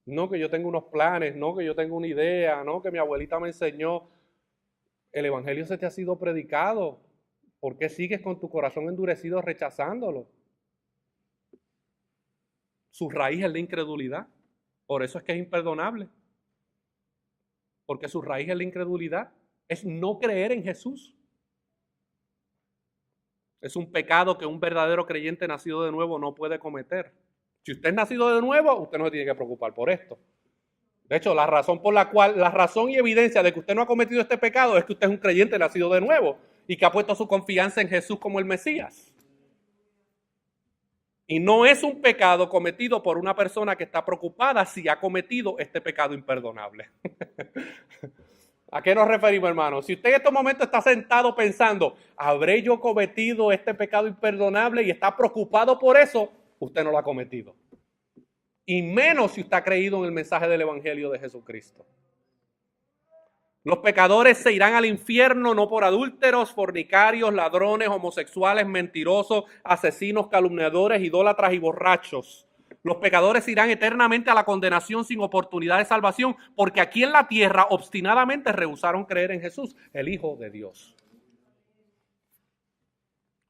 No que yo tengo unos planes, no que yo tengo una idea, no que mi abuelita me enseñó. El Evangelio se te ha sido predicado. ¿Por qué sigues con tu corazón endurecido rechazándolo? Su raíz es la incredulidad. Por eso es que es imperdonable. Porque su raíz es la incredulidad. Es no creer en Jesús. Es un pecado que un verdadero creyente nacido de nuevo no puede cometer. Si usted es nacido de nuevo, usted no se tiene que preocupar por esto. De hecho, la razón y evidencia de que usted no ha cometido este pecado es que usted es un creyente nacido de nuevo y que ha puesto su confianza en Jesús como el Mesías. Y no es un pecado cometido por una persona que está preocupada si ha cometido este pecado imperdonable. ¿A qué nos referimos, hermano? Si usted en estos momentos está sentado pensando, ¿habré yo cometido este pecado imperdonable? Y está preocupado por eso, usted no lo ha cometido. Y menos si usted ha creído en el mensaje del Evangelio de Jesucristo. Los pecadores se irán al infierno no por adúlteros, fornicarios, ladrones, homosexuales, mentirosos, asesinos, calumniadores, idólatras y borrachos. Los pecadores irán eternamente a la condenación sin oportunidad de salvación, porque aquí en la tierra obstinadamente rehusaron creer en Jesús, el Hijo de Dios.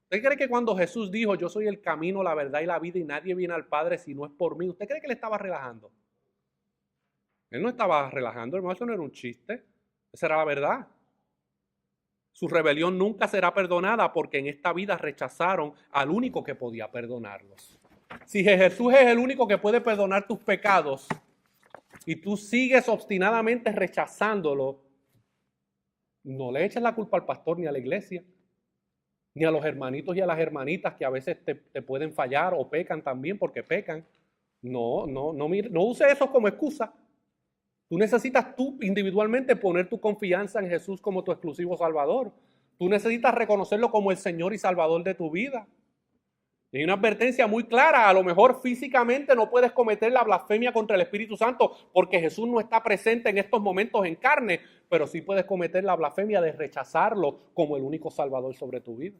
¿Usted cree que cuando Jesús dijo, yo soy el camino, la verdad y la vida y nadie viene al Padre si no es por mí, usted cree que él estaba relajando? Él no estaba relajando, hermano, eso no era un chiste. Esa era la verdad. Su rebelión nunca será perdonada porque en esta vida rechazaron al único que podía perdonarlos. Si Jesús es el único que puede perdonar tus pecados y tú sigues obstinadamente rechazándolo, no le eches la culpa al pastor ni a la iglesia, ni a los hermanitos y a las hermanitas que a veces te pueden fallar o pecan también porque pecan. No use eso como excusa. Tú necesitas tú individualmente poner tu confianza en Jesús como tu exclusivo Salvador. Tú necesitas reconocerlo como el Señor y Salvador de tu vida. Y hay una advertencia muy clara. A lo mejor físicamente no puedes cometer la blasfemia contra el Espíritu Santo porque Jesús no está presente en estos momentos en carne, pero sí puedes cometer la blasfemia de rechazarlo como el único Salvador sobre tu vida.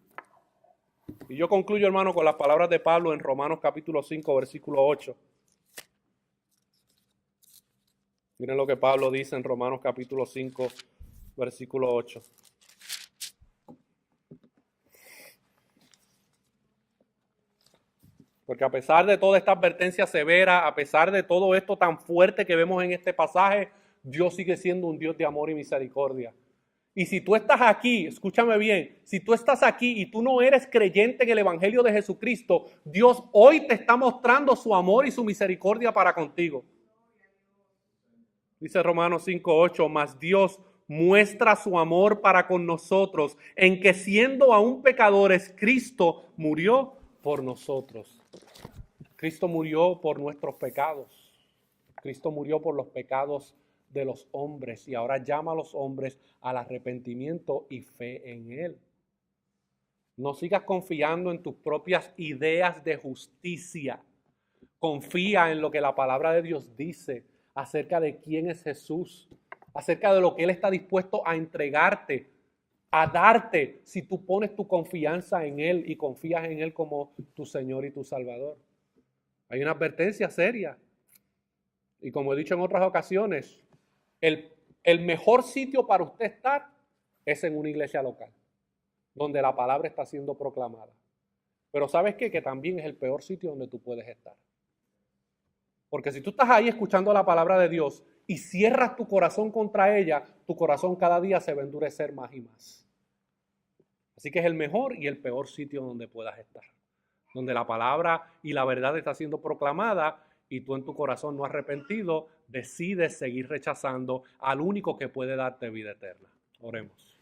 Y yo concluyo, hermano, con las palabras de Pablo en Romanos capítulo 5, versículo 8. Miren lo que Pablo dice en Romanos capítulo 5, versículo 8. Porque a pesar de toda esta advertencia severa, a pesar de todo esto tan fuerte que vemos en este pasaje, Dios sigue siendo un Dios de amor y misericordia. Y si tú estás aquí, escúchame bien, si tú estás aquí y tú no eres creyente en el Evangelio de Jesucristo, Dios hoy te está mostrando su amor y su misericordia para contigo. Dice Romanos 5:8, mas Dios muestra su amor para con nosotros en que siendo aún pecadores, Cristo murió por nosotros. Cristo murió por nuestros pecados. Cristo murió por los pecados de los hombres y ahora llama a los hombres al arrepentimiento y fe en Él. No sigas confiando en tus propias ideas de justicia. Confía en lo que la palabra de Dios dice acerca de quién es Jesús, acerca de lo que Él está dispuesto a entregarte, a darte, si tú pones tu confianza en Él y confías en Él como tu Señor y tu Salvador. Hay una advertencia seria. Y como he dicho en otras ocasiones, el mejor sitio para usted estar es en una iglesia local, donde la palabra está siendo proclamada. Pero ¿sabes qué? Que también es el peor sitio donde tú puedes estar. Porque si tú estás ahí escuchando la palabra de Dios y cierras tu corazón contra ella, tu corazón cada día se va a endurecer más y más. Así que es el mejor y el peor sitio donde puedas estar. Donde la palabra y la verdad está siendo proclamada y tú en tu corazón no arrepentido, decides seguir rechazando al único que puede darte vida eterna. Oremos.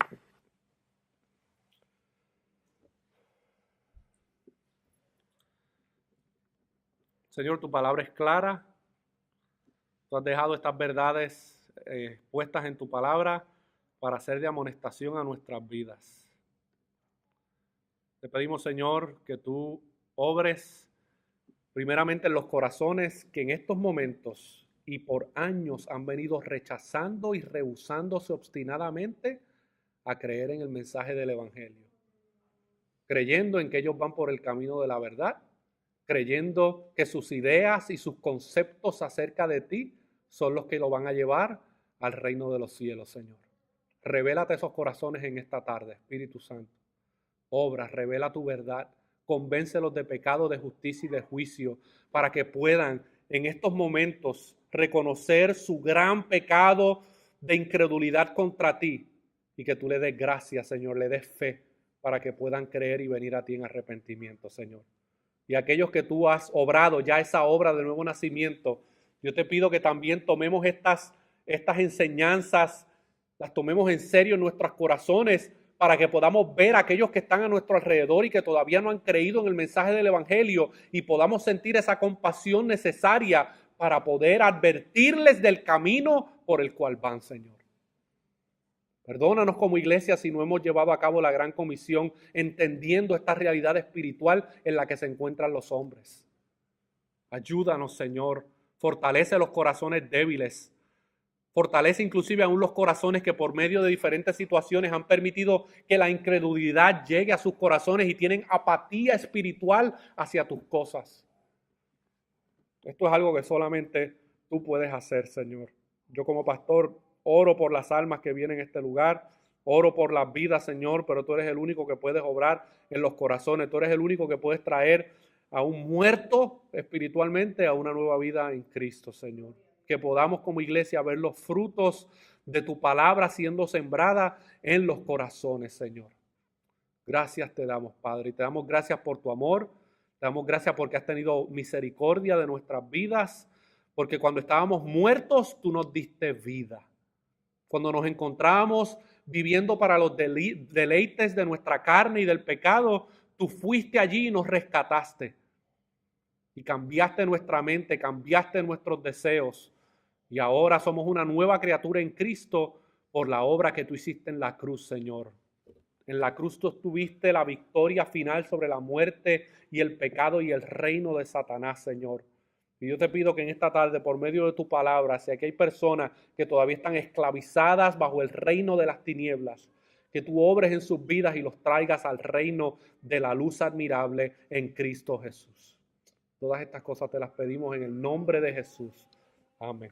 Señor, tu palabra es clara. Tú has dejado estas verdades puestas en tu palabra para ser de amonestación a nuestras vidas. Te pedimos, Señor, que tú obres primeramente en los corazones que en estos momentos y por años han venido rechazando y rehusándose obstinadamente a creer en el mensaje del Evangelio. Creyendo en que ellos van por el camino de la verdad, creyendo que sus ideas y sus conceptos acerca de ti son los que lo van a llevar al reino de los cielos, Señor. Revélate esos corazones en esta tarde, Espíritu Santo. Obra, revela tu verdad, convéncelos de pecado, de justicia y de juicio, para que puedan en estos momentos reconocer su gran pecado de incredulidad contra ti y que tú le des gracia, Señor, le des fe para que puedan creer y venir a ti en arrepentimiento, Señor. Y aquellos que tú has obrado ya esa obra de nuevo nacimiento, yo te pido que también tomemos estas enseñanzas, las tomemos en serio en nuestros corazones para que podamos ver a aquellos que están a nuestro alrededor y que todavía no han creído en el mensaje del Evangelio y podamos sentir esa compasión necesaria para poder advertirles del camino por el cual van, Señor. Perdónanos como iglesia si no hemos llevado a cabo la gran comisión entendiendo esta realidad espiritual en la que se encuentran los hombres. Ayúdanos, Señor. Fortalece los corazones débiles. Fortalece inclusive aún los corazones que por medio de diferentes situaciones han permitido que la incredulidad llegue a sus corazones y tienen apatía espiritual hacia tus cosas. Esto es algo que solamente tú puedes hacer, Señor. Yo como pastor oro por las almas que vienen a este lugar, oro por las vidas, Señor, pero tú eres el único que puedes obrar en los corazones. Tú eres el único que puedes traer a un muerto espiritualmente a una nueva vida en Cristo, Señor. Que podamos como iglesia ver los frutos de tu palabra siendo sembrada en los corazones, Señor. Gracias te damos, Padre, y te damos gracias por tu amor, te damos gracias porque has tenido misericordia de nuestras vidas, porque cuando estábamos muertos, tú nos diste vida. Cuando nos encontrábamos viviendo para los deleites de nuestra carne y del pecado, tú fuiste allí y nos rescataste. Y cambiaste nuestra mente, cambiaste nuestros deseos. Y ahora somos una nueva criatura en Cristo por la obra que tú hiciste en la cruz, Señor. En la cruz tú tuviste la victoria final sobre la muerte y el pecado y el reino de Satanás, Señor. Y yo te pido que en esta tarde, por medio de tu palabra, si aquí hay personas que todavía están esclavizadas bajo el reino de las tinieblas, que tú obres en sus vidas y los traigas al reino de la luz admirable en Cristo Jesús. Todas estas cosas te las pedimos en el nombre de Jesús. Amén.